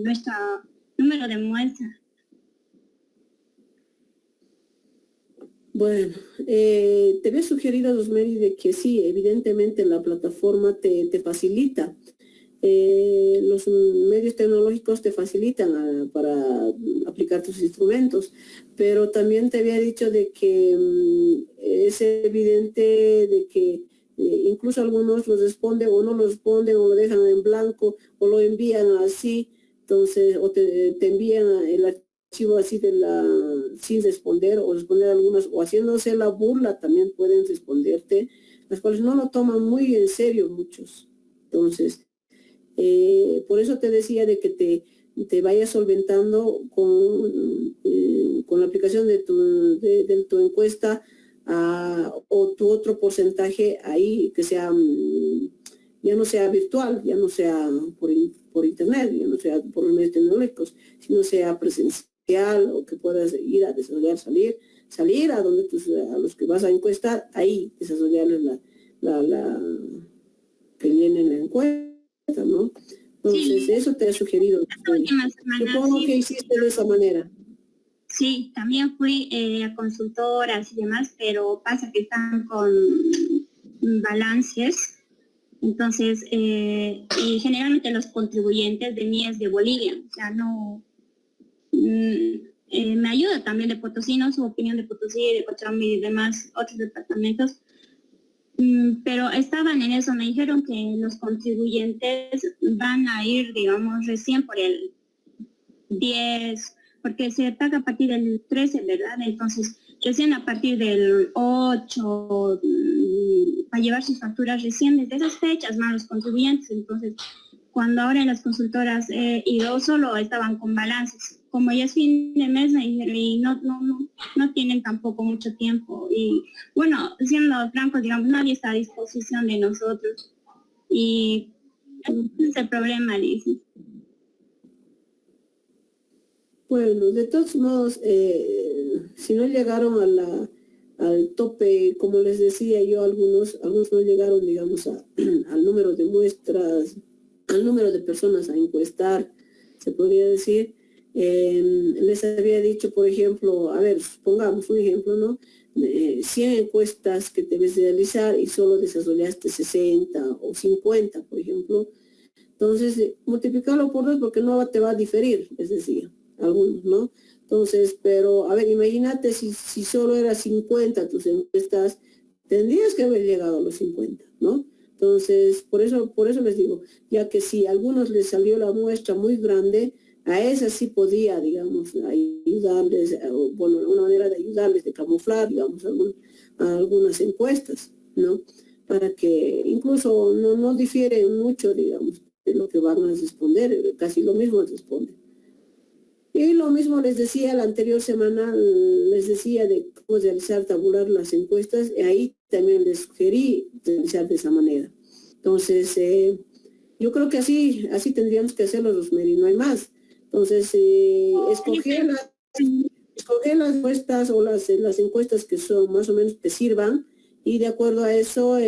número de muestra? Bueno, te había sugerido, Rosemary, de que sí, evidentemente la plataforma te facilita. Los medios tecnológicos te facilitan para aplicar tus instrumentos, pero también te había dicho de que es evidente de que incluso algunos los responden o no lo responden o lo dejan en blanco o lo envían así, entonces, o te envían el archivo así sin responder o responder algunas, o haciéndose la burla también pueden responderte, las cuales no lo toman muy en serio muchos. Entonces, por eso te decía de que te vayas solventando con la aplicación de tu encuesta o tu otro porcentaje ahí que sea ya no sea virtual, ya no sea por internet, ya no sea por los medios tecnológicos, sino sea presencial o que puedas ir a desarrollar, salir a donde a los que vas a encuestar, ahí desarrollarles que llenen la encuesta, ¿no? Entonces, Sí, eso te he sugerido. esta última semana, Supongo sí, que hiciste de esa manera. sí, también fui a consultoras y demás, pero pasa que están con balances. Entonces, y generalmente los contribuyentes de mí es de Bolivia, o sea, no, me ayuda también de Potosí, ¿no? Su opinión de Potosí, de Cochabamba y demás otros departamentos, pero estaban en eso, me dijeron que los contribuyentes van a ir, digamos, recién por el 10, porque se paga a partir del 13, ¿verdad? Entonces, recién a partir del 8, para llevar sus facturas recién desde esas fechas, más los contribuyentes. Entonces, cuando ahora en las consultoras y dos solo estaban con balances, como ya es fin de mes, me dijeron, y no tienen tampoco mucho tiempo. Y bueno, siendo francos, digamos, nadie está a disposición de nosotros. Y ese es el problema, dicen. Bueno, de todos modos, si no llegaron al tope, como les decía yo, algunos no llegaron, digamos, al número de muestras, al número de personas a encuestar, se podría decir. Les había dicho, por ejemplo, a ver, pongamos un ejemplo, ¿no? 100 encuestas que debes realizar y solo desarrollaste 60 o 50, por ejemplo. Entonces, multiplicarlo por 2 porque no te va a diferir, les decía, algunos, ¿no? Entonces, pero, a ver, imagínate si solo era 50 tus encuestas, tendrías que haber llegado a los 50, ¿no? Entonces, por eso les digo, ya que si a algunos les salió la muestra muy grande, a esas sí podía, digamos, ayudarles, bueno, una manera de ayudarles, de camuflar, digamos, algunas encuestas, ¿no? Para que incluso no difieren mucho, digamos, de lo que van a responder, casi lo mismo responden. Y lo mismo les decía la anterior semana, les decía de cómo realizar, tabular las encuestas, y ahí también les sugerí realizar de esa manera. Entonces, yo creo que así tendríamos que hacerlo, Rosemary, no hay más. Entonces, escoger las encuestas o las encuestas que son más o menos te sirvan, y de acuerdo a eso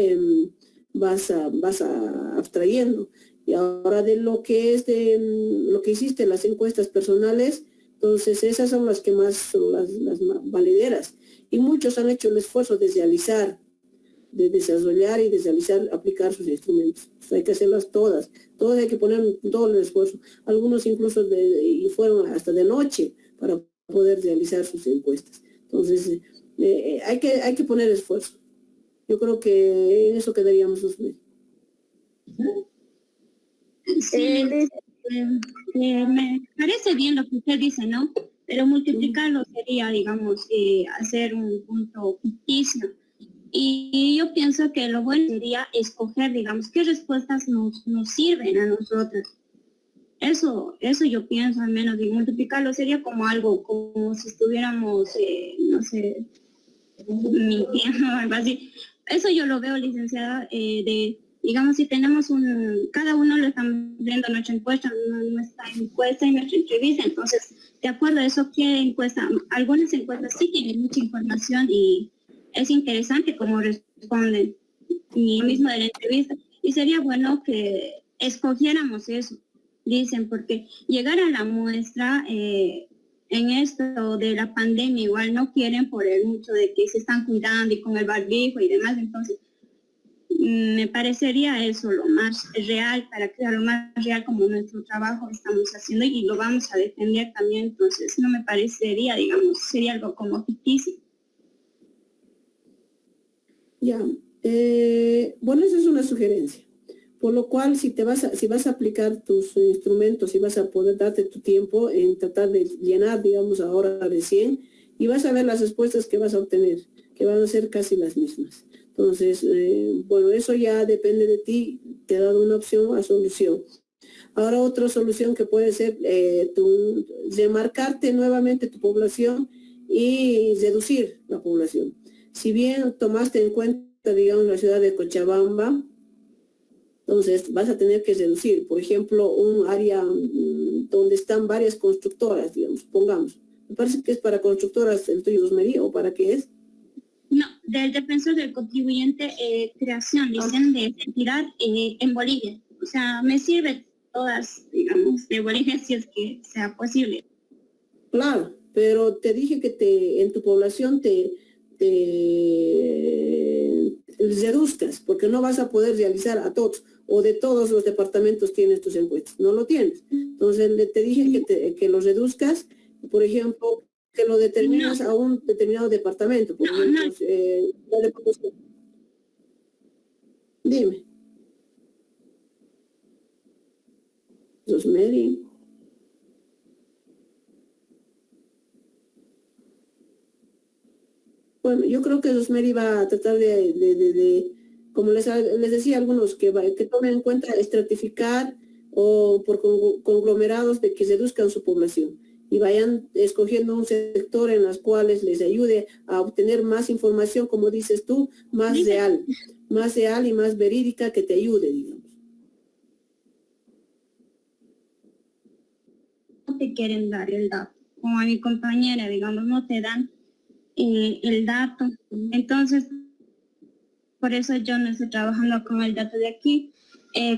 vas abstrayendo. Y ahora de lo que es de lo que hiciste, las encuestas personales, entonces esas son las que más son las valederas. Y muchos han hecho el esfuerzo de realizar, de desarrollar y de realizar, aplicar sus instrumentos. Entonces, hay que hacerlas todas hay que poner todo el esfuerzo. Algunos incluso y fueron hasta de noche para poder realizar sus encuestas. Entonces, hay que poner esfuerzo. Yo creo que en eso quedaríamos los medios. Sí, me parece bien lo que usted dice, ¿no? Pero multiplicarlo sería, digamos, hacer un punto ficticio. Y yo pienso que lo bueno sería escoger, digamos, qué respuestas nos sirven a nosotros. Eso yo pienso, al menos, de multiplicarlo sería como algo, como si estuviéramos, no sé, mintiendo o algo así. Eso yo lo veo, licenciada, digamos, si tenemos cada uno lo estamos viendo nuestra encuesta y nuestra entrevista, entonces, de acuerdo a eso, ¿qué encuesta? Algunas encuestas sí tienen mucha información y es interesante cómo responden, y lo mismo de la entrevista, y sería bueno que escogiéramos eso, dicen, porque llegar a la muestra en esto de la pandemia igual no quieren por el mucho de que se están cuidando y con el barbijo y demás, entonces me parecería eso lo más real, para que sea lo más real como nuestro trabajo estamos haciendo y lo vamos a defender también, entonces no me parecería, digamos, sería algo como ficticio. Ya, bueno, eso es una sugerencia. Por lo cual, si vas a aplicar tus instrumentos y vas a poder darte tu tiempo en tratar de llenar, digamos, ahora de 100, y vas a ver las respuestas que vas a obtener, que van a ser casi las mismas. Entonces, bueno, eso ya depende de ti, te he dado una opción a solución. Ahora otra solución que puede ser remarcarte nuevamente tu población y reducir la población. Si bien tomaste en cuenta, digamos, la ciudad de Cochabamba, entonces vas a tener que reducir, por ejemplo, un área donde están varias constructoras, digamos, pongamos. Me parece que es para constructoras el tuyo, Rosmery, ¿o para qué es? No, del defensor del contribuyente, creación, dicen, de entidad en Bolivia. O sea, me sirve todas, digamos, de Bolivia si es que sea posible. Claro, pero te dije que en tu población te reduzcas, porque no vas a poder realizar a todos, o de todos los departamentos tienes tus encuestas, no lo tienes. Entonces te dije que los reduzcas, por ejemplo, que lo determinas a un determinado departamento, por ejemplo, dime. Rosmery. Bueno, yo creo que Rosmery va a tratar como les decía a algunos, que tomen en cuenta estratificar o por conglomerados de que reduzcan su población y vayan escogiendo un sector en los cuales les ayude a obtener más información, como dices tú, más real y más verídica, que te ayude, digamos. No te quieren dar el dato, como a mi compañera, digamos, no te dan el dato. Entonces, por eso yo no estoy trabajando con el dato de aquí.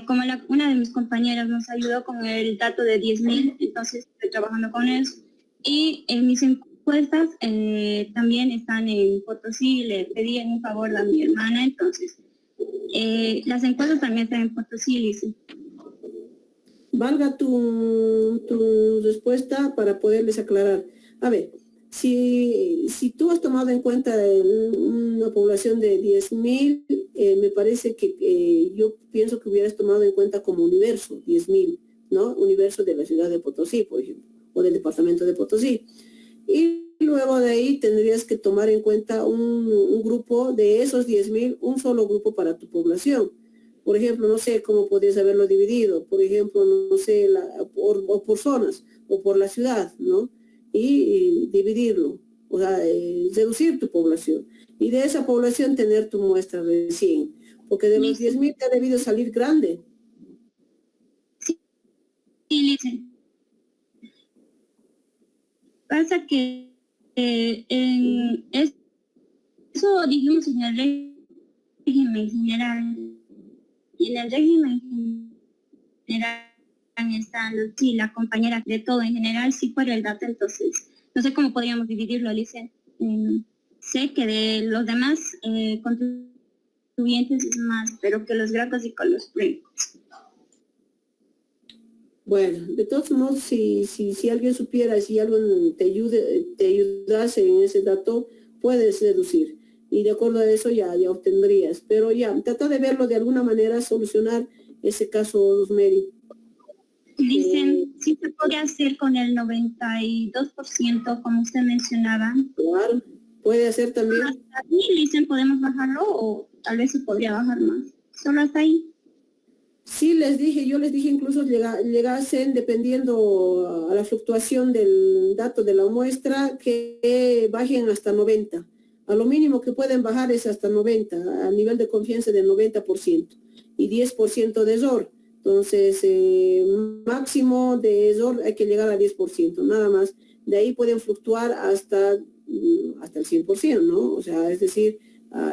Como una de mis compañeras nos ayudó con el dato de 10.000, entonces estoy trabajando con eso. Y en mis encuestas también están en Potosí, le pedí un favor a mi hermana, entonces las encuestas también están en Potosí, Lice. Valga tu respuesta para poderles aclarar. A ver, si tú has tomado en cuenta una población de 10.000, me parece que yo pienso que hubieras tomado en cuenta como universo, 10.000, ¿no? Universo de la ciudad de Potosí, por ejemplo, o del departamento de Potosí. Y luego de ahí tendrías que tomar en cuenta un grupo de esos 10.000, un solo grupo para tu población. Por ejemplo, no sé cómo podrías haberlo dividido, por ejemplo, no sé, o por zonas, o por la ciudad, ¿no? Y dividirlo, o sea, reducir tu población. Y de esa población tener tu muestra de 100, porque de los 10.000 te ha debido salir grande. Sí, Lice. Pasa que eso dijimos en el régimen general. Y en el régimen general están sí, las compañeras de todo en general, sí fuera el dato, entonces no sé cómo podríamos dividirlo, Alicia. Sé que de los demás contribuyentes es más, pero que los gratos y con los blancos. Bueno, de todos modos, si alguien supiera, si alguien te ayudase en ese dato, puedes deducir. Y de acuerdo a eso ya obtendrías. Pero ya, trata de verlo de alguna manera, solucionar ese caso, Rosemary. Dicen, sí se podría hacer con el 92%, como usted mencionaba. Claro, puede hacer también. Hasta ahí, dicen, podemos bajarlo o tal vez se podría bajar más. Solo hasta ahí. Sí, yo les dije incluso llegasen, dependiendo a la fluctuación del dato de la muestra, que bajen hasta 90. A lo mínimo que pueden bajar es hasta 90, a nivel de confianza del 90% y 10% de error. Entonces, máximo de error hay que llegar a 10%, nada más. De ahí pueden fluctuar hasta el 100%, ¿no? O sea, es decir,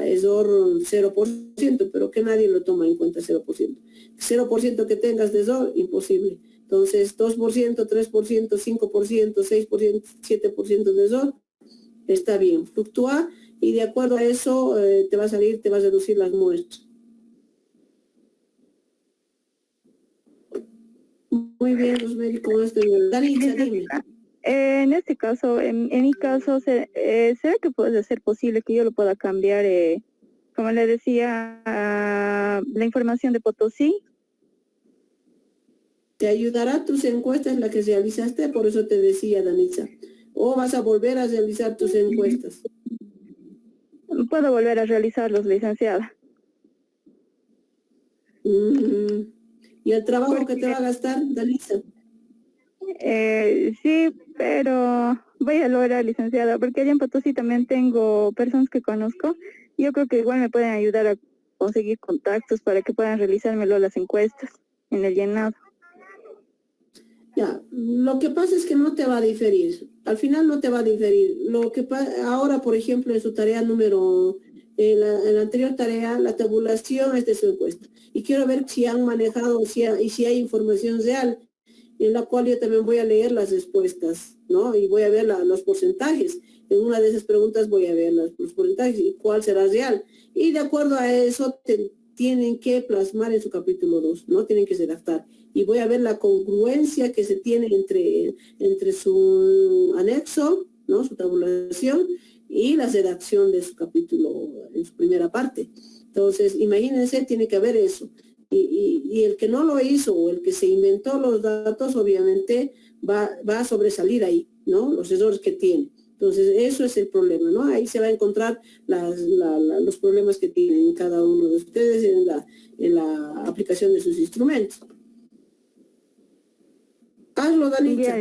error 0%, pero que nadie lo toma en cuenta 0%. 0% que tengas de error, imposible. Entonces, 2%, 3%, 5%, 6%, 7% de error, está bien. Fluctúa y de acuerdo a eso te va a reducir las muestras. Muy bien, Rosemary, con esto. Danitza, dime. En este caso, en mi caso, ¿será que puede ser posible que yo lo pueda cambiar, como le decía, a la información de Potosí? Te ayudará tus encuestas, la que realizaste, por eso te decía, Danitza. O vas a volver a realizar tus encuestas. Puedo volver a realizarlos, licenciada. ¿Y el trabajo que te va a gastar, Danitza? Sí, pero voy a lograr, licenciada, porque allá en Potosí también tengo personas que conozco. Yo creo que igual me pueden ayudar a conseguir contactos para que puedan realizármelo las encuestas en el llenado. Ya, lo que pasa es que no te va a diferir. Al final no te va a diferir. Ahora, por ejemplo, en su tarea en la anterior tarea, la tabulación es de su encuesta. Y quiero ver si han manejado y si hay información real, en la cual yo también voy a leer las respuestas, ¿no? Y voy a ver los porcentajes. En una de esas preguntas voy a ver los porcentajes y cuál será real. Y de acuerdo a eso tienen que plasmar en su capítulo 2, ¿no? Tienen que redactar. Y voy a ver la congruencia que se tiene entre su anexo, ¿no? Su tabulación y la redacción de su capítulo en su primera parte. Entonces, imagínense, tiene que haber eso. Y el que no lo hizo o el que se inventó los datos, obviamente, va a sobresalir ahí, ¿no? Los errores que tiene. Entonces, eso es el problema, ¿no? Ahí se va a encontrar los problemas que tienen cada uno de ustedes en la aplicación de sus instrumentos. Hazlo, Danitza.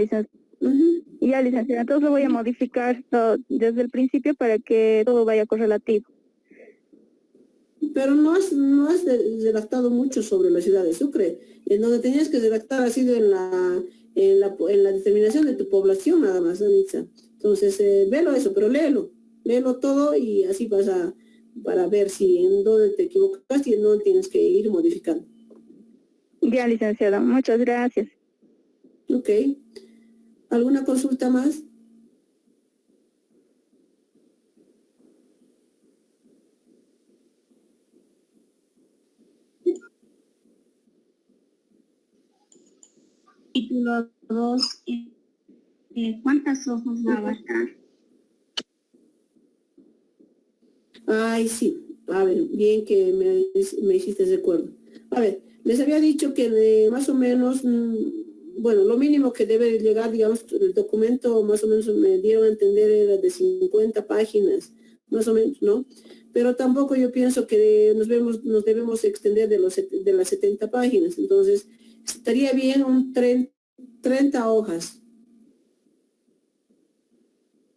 Ya, licenciada, entonces lo voy a modificar desde el principio para que todo vaya correlativo. Pero no has redactado mucho sobre la ciudad de Sucre. En donde tenías que redactar ha sido en la determinación de tu población nada más, Danitza. Entonces, velo eso, pero léelo todo y así para ver si en dónde te equivocaste y en dónde tienes que ir modificando. Ya, licenciada, muchas gracias. Ok. ¿Alguna consulta más? Título 2, ¿cuántas hojas va a abarcar? Ay, sí. A ver, bien que me hiciste recuerdo. A ver, les había dicho que más o menos, bueno, lo mínimo que debe llegar, digamos, el documento más o menos me dieron a entender era de 50 páginas, más o menos, ¿no? Pero tampoco yo pienso que nos debemos extender de las 70 páginas. Entonces, estaría bien 30 hojas.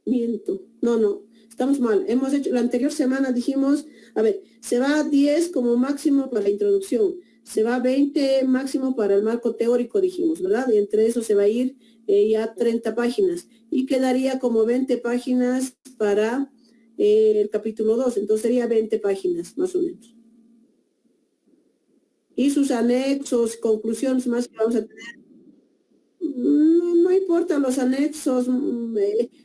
Miento. No. Estamos mal. Hemos hecho, la anterior semana dijimos, a ver, se va 10 como máximo para la introducción, se va 20 máximo para el marco teórico, dijimos, ¿verdad? Y entre eso se va a ir ya 30 páginas y quedaría como 20 páginas para el capítulo 2, entonces sería 20 páginas más o menos. Y sus anexos, conclusiones más que vamos a tener. No importa los anexos,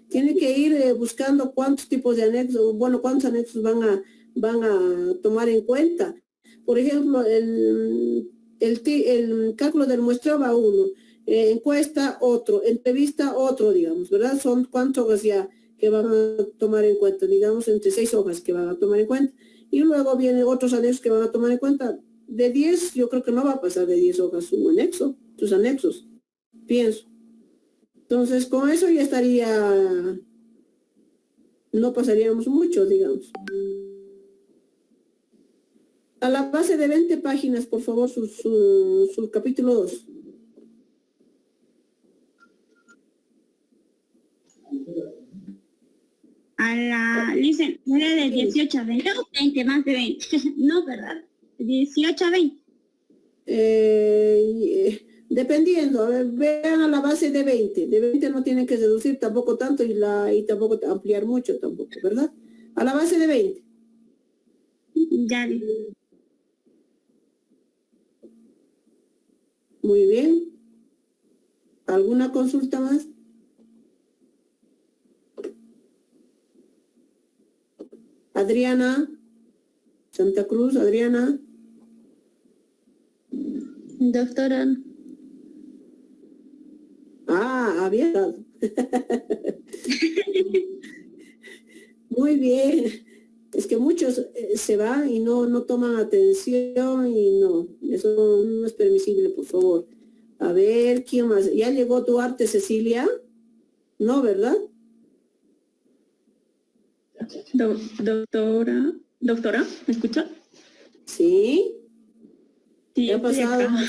tiene que ir buscando cuántos tipos de anexos, bueno, cuántos anexos van a tomar en cuenta. Por ejemplo, el cálculo del muestreo va 1, encuesta, otro, entrevista, otro, digamos, ¿verdad? Son cuántas hojas ya que van a tomar en cuenta, digamos, entre 6 hojas que van a tomar en cuenta. Y luego vienen otros anexos que van a tomar en cuenta. De 10, yo creo que no va a pasar de 10 hojas su anexo, sus anexos, pienso. Entonces, con eso ya estaría, no pasaríamos mucho, digamos. A la base de 20 páginas, por favor, su capítulo 2. A la, dicen, era de 18 a 20 o 20, más de 20. No, ¿verdad? 18 a 20. Dependiendo, a ver, vean a la base de 20. De 20 no tienen que reducir tampoco tanto y tampoco ampliar mucho tampoco, ¿verdad? A la base de 20. Ya. Muy bien. ¿Alguna consulta más? Adriana, Santa Cruz, Adriana. Doctora, Había dado. Muy bien. Es que muchos se van y no toman atención y no, eso no es permisible, por favor. A ver, ¿quién más? ¿Ya llegó tu arte, Cecilia? No, ¿verdad? Doctora, ¿me escucha? Sí. Sí, ¿Qué ha estoy pasado? acá.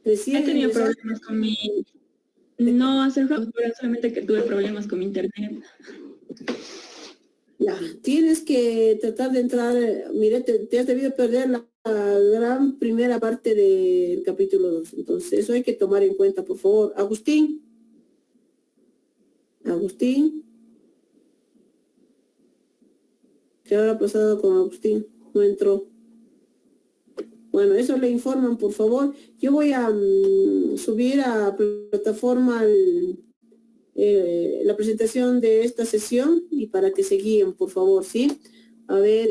Recién He tenido ingresaste. problemas con mi... No hacer factura, solamente que tuve problemas con mi internet. Ya, tienes que tratar de entrar, mire, te has debido perder la gran primera parte del capítulo 2, entonces eso hay que tomar en cuenta, por favor. Agustín, ¿qué habrá pasado con Agustín? No entró. Bueno, eso le informan, por favor. Yo voy a subir a plataforma la presentación de esta sesión y para que se guíen, por favor, ¿sí? A ver,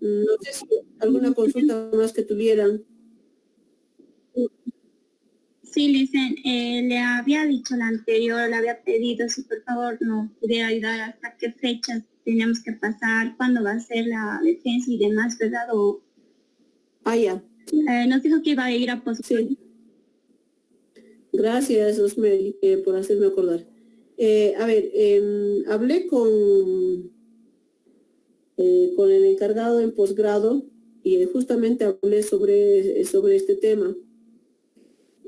no sé si alguna consulta más que tuvieran. Sí, Licen, le había dicho la anterior, le había pedido si por favor nos pudiera ayudar hasta qué fechas teníamos que pasar, cuándo va a ser la defensa y demás, ¿verdad? O, Ya. nos dijo que iba a ir a posponer. Sí. Gracias, Osmel, por hacerme acordar. A ver, hablé con el encargado en posgrado y justamente hablé sobre este tema.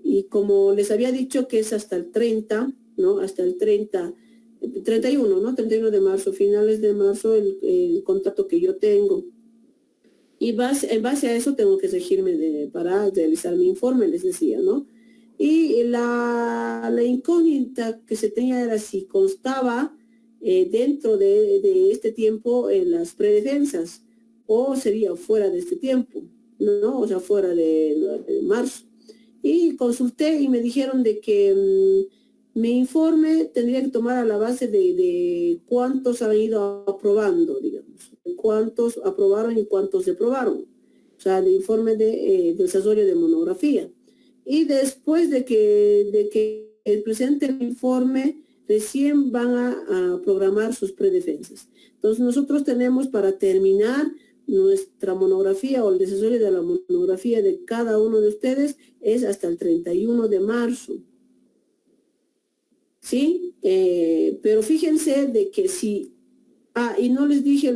Y como les había dicho que es hasta el 30, ¿no? Hasta el 31, ¿no? 31 de marzo, finales de marzo, el contrato que yo tengo. Y en base a eso tengo que regirme para realizar mi informe, les decía, ¿no? Y la incógnita que se tenía era si constaba dentro de este tiempo en las predefensas o sería fuera de este tiempo, ¿no? O sea, fuera de marzo. Y consulté y me dijeron de que mi informe tendría que tomar a la base de cuántos han ido aprobando, digamos, cuántos aprobaron y cuántos reprobaron. O sea, de informe de desarrollo de monografía. Y después de que presente el informe, recién van a programar sus predefensas. Entonces nosotros tenemos para terminar nuestra monografía o el desarrollo de la monografía de cada uno de ustedes es hasta el 31 de marzo. ¿Sí? Pero fíjense de que si... y no les dije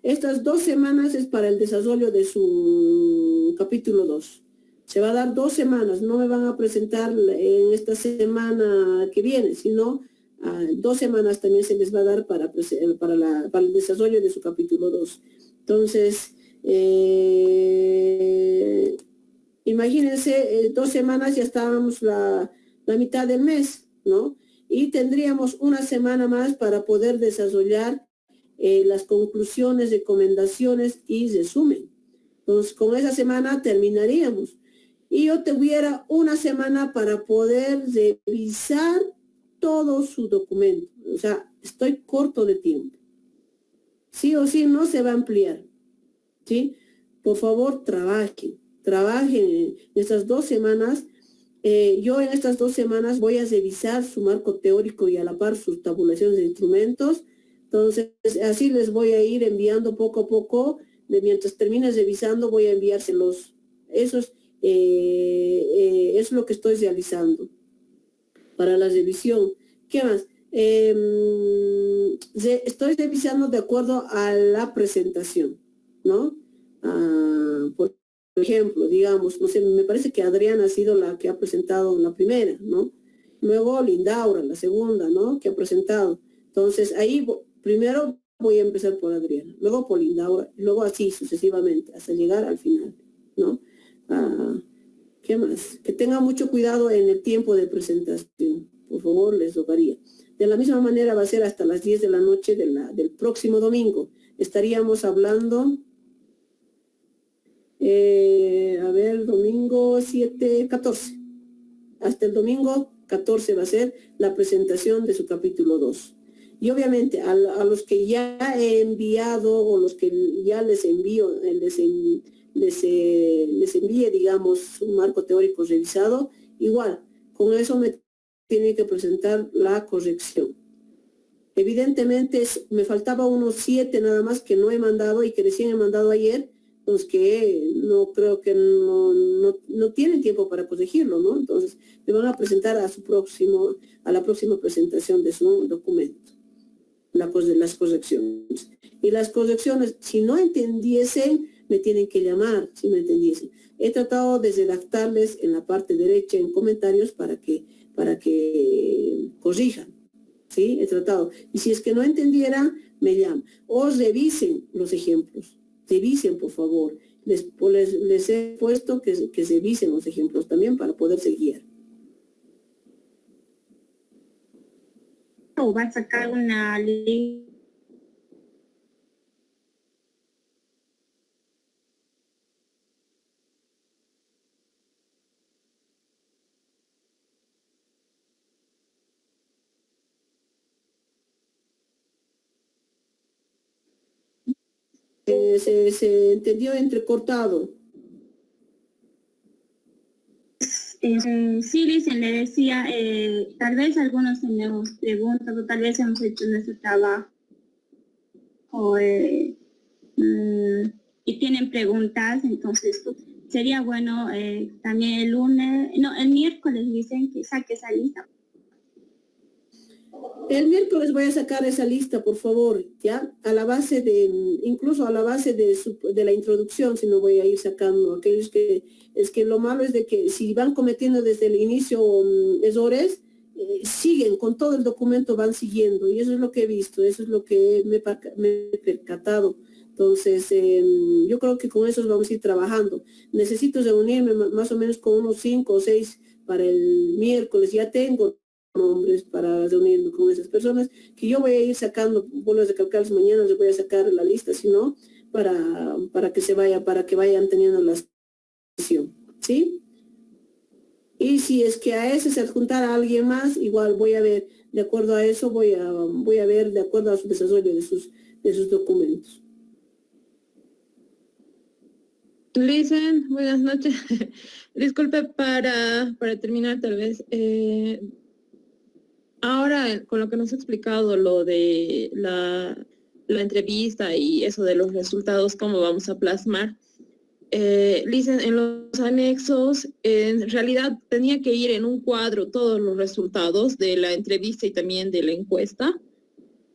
estas 2 semanas es para el desarrollo de su capítulo 2. Se va a dar 2 semanas, no me van a presentar en esta semana que viene, sino 2 semanas también se les va a dar para el desarrollo de su capítulo 2. Entonces, imagínense, 2 semanas ya estábamos la mitad del mes, ¿no? Y tendríamos una semana más para poder desarrollar las conclusiones, recomendaciones y resumen. Entonces, con esa semana terminaríamos. Y yo tuviera una semana para poder revisar todo su documento. O sea, estoy corto de tiempo. Sí o sí no se va a ampliar. ¿Sí? Por favor, trabajen en estas 2 semanas Yo en estas 2 semanas voy a revisar su marco teórico y a la par sus tabulaciones de instrumentos. Entonces, así les voy a ir enviando poco a poco. Mientras termines revisando, voy a enviárselos. Eso es lo que estoy realizando para la revisión. ¿Qué más? Estoy revisando de acuerdo a la presentación, ¿no? Por ejemplo, digamos, no sé, me parece que Adriana ha sido la que ha presentado la primera, ¿no? Luego Lindaura, la segunda, ¿no? Que ha presentado. Entonces, ahí primero voy a empezar por Adriana, luego por Lindaura, y luego así sucesivamente, hasta llegar al final, ¿no? ¿Qué más? Que tenga mucho cuidado en el tiempo de presentación, por favor, les rogaría. De la misma manera va a ser hasta las 10 de la noche del próximo domingo. Estaríamos hablando, domingo 7, 14. Hasta el domingo 14 va a ser la presentación de su capítulo 2. Y obviamente a los que ya he enviado o los que ya les envío, les envíe, digamos, un marco teórico revisado, igual, con eso me tiene que presentar la corrección. Evidentemente me faltaba unos 7 nada más que no he mandado y que recién he mandado ayer, pues que no creo que no tienen tiempo para corregirlo, ¿no? Entonces me van a presentar a la próxima presentación de su documento, las correcciones. Y las correcciones, si no entendiesen, me tienen que llamar, si no entendiesen. He tratado de redactarles en la parte derecha en comentarios para que corrijan, ¿sí? He tratado. Y si es que no entendieran, me llaman. O revisen los ejemplos. Revisen, por favor. Les he puesto que revisen los ejemplos también para poderse guiar. O va a sacar una ley. Se entendió entrecortado. Sí, dicen, le decía, tal vez algunos tenemos preguntas o tal vez hemos hecho nuestro trabajo y tienen preguntas, entonces sería bueno también el miércoles dicen que saque esa lista. El miércoles voy a sacar esa lista, por favor, ya, incluso a la base de la introducción, si no voy a ir sacando aquellos es que lo malo es de que si van cometiendo desde el inicio errores, siguen, con todo el documento van siguiendo, y eso es lo que he visto, eso es lo que me he percatado. Entonces, yo creo que con eso vamos a ir trabajando. Necesito reunirme más o menos con unos 5 o 6 para el miércoles, ya tengo nombres para reunirme con esas personas, que yo voy a ir sacando, vuelvo a recalcar, mañana les voy a sacar la lista, si no, para que vayan teniendo la sesión, ¿sí? Y si es que a ese se adjuntara a alguien más, igual voy a ver, de acuerdo a eso, voy a ver de acuerdo a su desarrollo de sus documentos. Listen, buenas noches. Disculpe, para terminar tal vez, ahora con lo que nos ha explicado, lo de la entrevista y eso de los resultados, cómo vamos a plasmar, Listen, en los anexos, en realidad tenía que ir en un cuadro todos los resultados de la entrevista y también de la encuesta,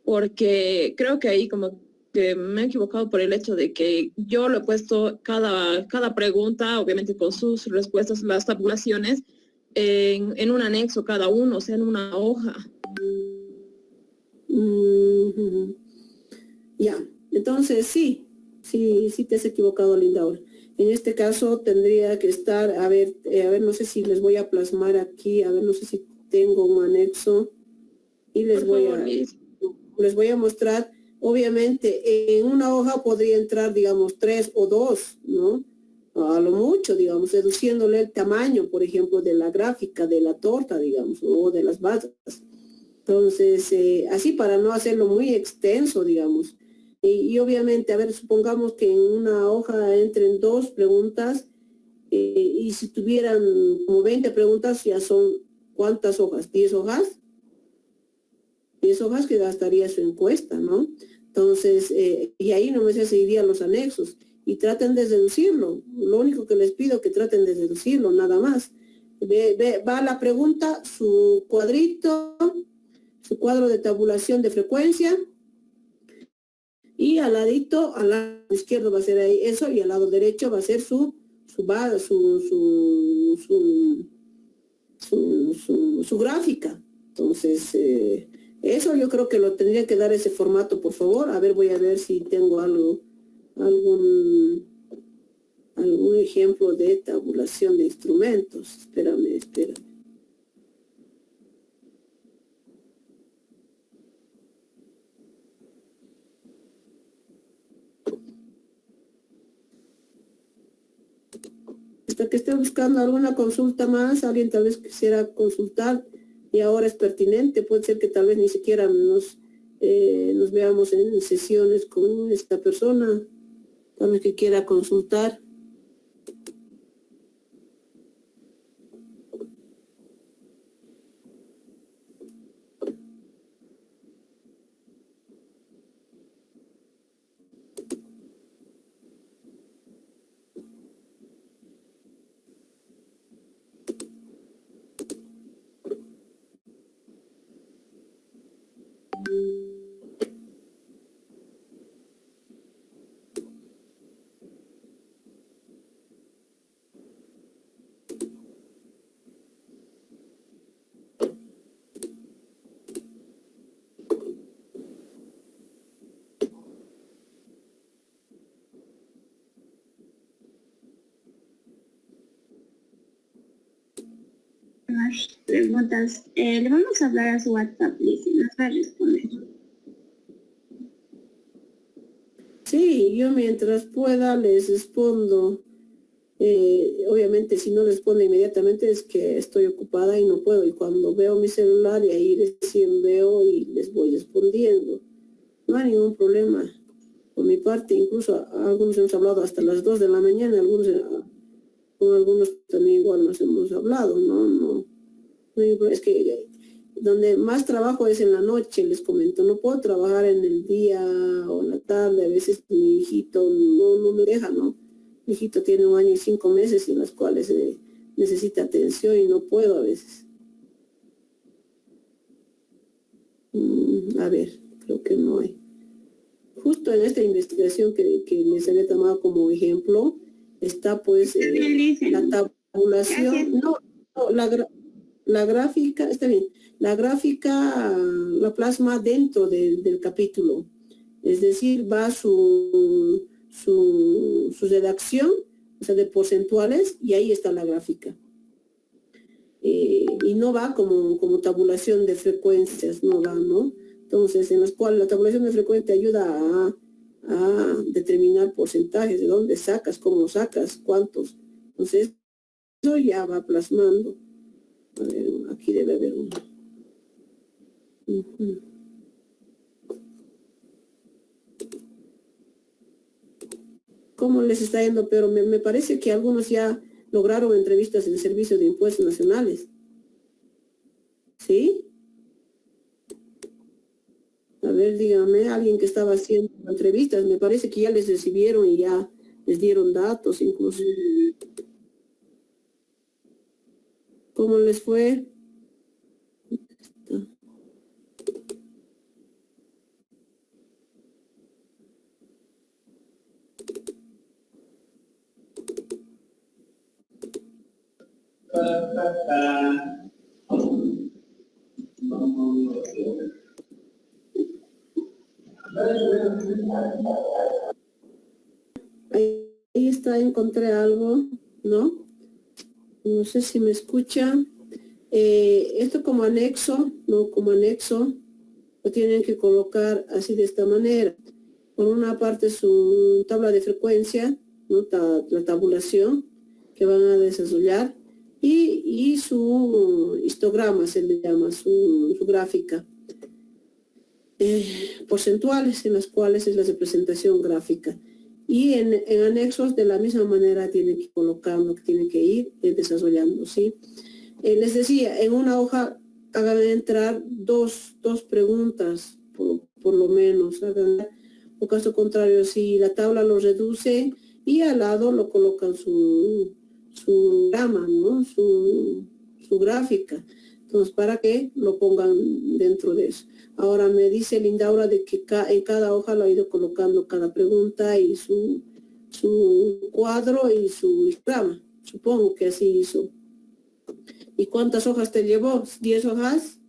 porque creo que ahí como que me he equivocado por el hecho de que yo lo he puesto cada pregunta, obviamente con sus respuestas, las tabulaciones, en un anexo cada uno, o sea, en una hoja. Ya, entonces sí te has equivocado, Lindaura. En este caso tendría que estar, a ver, no sé si les voy a plasmar aquí, a ver, no sé si tengo un anexo y les voy a mostrar. Obviamente, en una hoja podría entrar, digamos, 3 o 2, ¿no? A lo mucho, digamos, reduciéndole el tamaño, por ejemplo, de la gráfica, de la torta, digamos, o de las bases. Entonces, así para no hacerlo muy extenso, digamos. Y obviamente, a ver, supongamos que en una hoja entren 2 preguntas y si tuvieran como 20 preguntas, ya son ¿cuántas hojas? ¿10 hojas? 10 hojas que gastaría su encuesta, ¿no? Entonces, y ahí nomás se seguirían los anexos y traten de deducirlo. Lo único que les pido que traten de deducirlo, nada más. Va la pregunta, su cuadrito, su cuadro de tabulación de frecuencia, y al ladito, al lado izquierdo va a ser ahí eso, y al lado derecho va a ser su gráfica. Entonces, eso yo creo que lo tendría que dar ese formato, por favor. A ver, voy a ver si tengo algún ejemplo de tabulación de instrumentos. Espérame. Hasta que esté buscando alguna consulta más, alguien tal vez quisiera consultar y ahora es pertinente, puede ser que tal vez ni siquiera nos veamos en sesiones con esta persona, tal vez que quiera consultar. Más preguntas. Le vamos a hablar a su WhatsApp, Liz, y nos va a responder. Sí, yo mientras pueda les respondo. Obviamente si no respondo inmediatamente es que estoy ocupada y no puedo. Y cuando veo mi celular y ahí recién veo y les voy respondiendo. No hay ningún problema. Por mi parte, incluso algunos hemos hablado hasta las 2 de la mañana, con algunos también igual nos hemos hablado, no hay problema. Es que donde más trabajo es en la noche, les comento, no puedo trabajar en el día o en la tarde, a veces mi hijito no me deja, ¿no? Mi hijito tiene 1 año y 5 meses en las cuales necesita atención y no puedo a veces. A ver, creo que no hay. Justo en esta investigación que les había tomado como ejemplo, está pues la tabulación, la gráfica, está bien, la gráfica la plasma dentro del capítulo, es decir, va su redacción, o sea, de porcentuales, y ahí está la gráfica. Y no va como tabulación de frecuencias, no va, ¿no? Entonces, en las cuales la tabulación de frecuencia ayuda a determinar porcentajes, de dónde sacas, cómo sacas, cuántos. Entonces, eso ya va plasmando. A ver, aquí debe haber uno. ¿Cómo les está yendo? Pero me parece que algunos ya lograron entrevistas en el Servicio de Impuestos Nacionales. ¿Sí? A ver, dígame, alguien que estaba haciendo entrevistas, me parece que ya les recibieron y ya les dieron datos incluso. ¿Cómo les fue? Ahí está, encontré algo, ¿no? No sé si me escuchan. Esto como anexo, ¿no? Como anexo, lo tienen que colocar así de esta manera. Por una parte su tabla de frecuencia, ¿no? La tabulación que van a desarrollar y su histograma, se le llama, su gráfica. Porcentuales en las cuales es la representación gráfica. Y en anexos de la misma manera tienen que colocando, que tienen que ir desarrollando, ¿sí? Les decía, en una hoja hagan entrar dos preguntas, por lo menos, o caso contrario, si la tabla lo reduce y al lado lo colocan su grama, ¿no? Su gráfica. Entonces, para que lo pongan dentro de eso. Ahora me dice Lindaura de que en cada hoja lo ha ido colocando cada pregunta y su cuadro y su grama. Supongo que así hizo. ¿Y cuántas hojas te llevó? ¿10 hojas?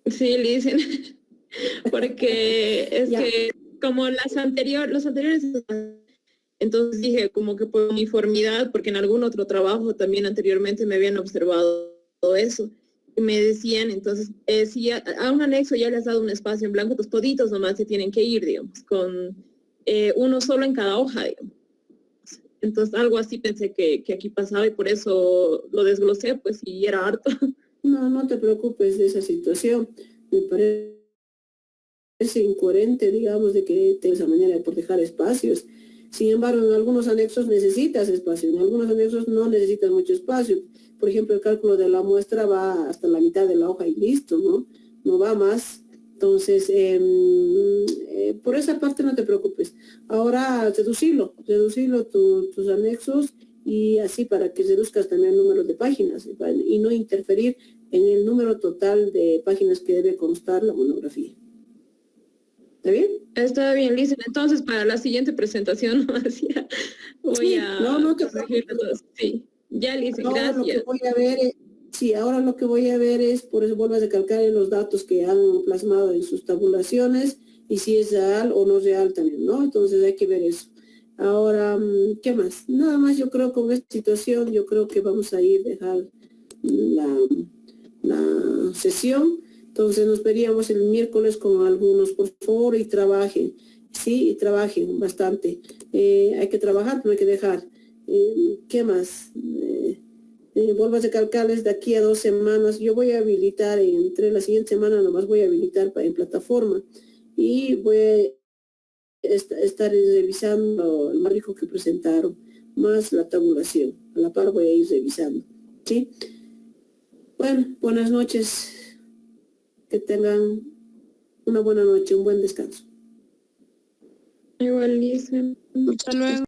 Sí, Listen, porque es Ya. que como los anteriores, entonces dije como que por uniformidad, porque en algún otro trabajo también anteriormente me habían observado eso. Y me decían, entonces, si a un anexo ya le has dado un espacio en blanco, pues toditos nomás se tienen que ir, digamos, con uno solo en cada hoja, digamos. Entonces, algo así pensé que aquí pasaba y por eso lo desglosé, pues, y era harto. No te preocupes de esa situación. Me parece incoherente, digamos, de que tengas esa manera de dejar espacios. Sin embargo, en algunos anexos necesitas espacio, en algunos anexos no necesitas mucho espacio. Por ejemplo, el cálculo de la muestra va hasta la mitad de la hoja y listo, ¿no? No va más. Entonces, por esa parte no te preocupes. Ahora, reducilo tus anexos y así para que reduzcas también el número de páginas y no interferir en el número total de páginas que debe constar la monografía. ¿Está bien? Está bien, Listen. Entonces, para la siguiente presentación, voy a No te corregirlo todo. Sí, ya, Listen, Ahora lo que gracias. voy a ver es, sí, ahora lo que voy a ver es, por eso vuelvo a recalcar en los datos que han plasmado en sus tabulaciones y si es real o no real también, ¿no? Entonces hay que ver eso. Ahora, ¿qué más? Nada más yo creo con esta situación, yo creo que vamos a ir a dejar la sesión. Entonces nos veríamos el miércoles con algunos, por favor, y trabajen, sí, y trabajen bastante. Hay que trabajar, pero hay que dejar. ¿Qué más? Vuelvo a recalcarles de aquí a 2 semanas. Yo voy a habilitar, entre la siguiente semana nomás voy a habilitar en plataforma y voy a estar revisando el marco que presentaron, más la tabulación. A la par voy a ir revisando. ¿Sí? Bueno, buenas noches. Que tengan una buena noche, un buen descanso. Igual, Listen. Hasta luego.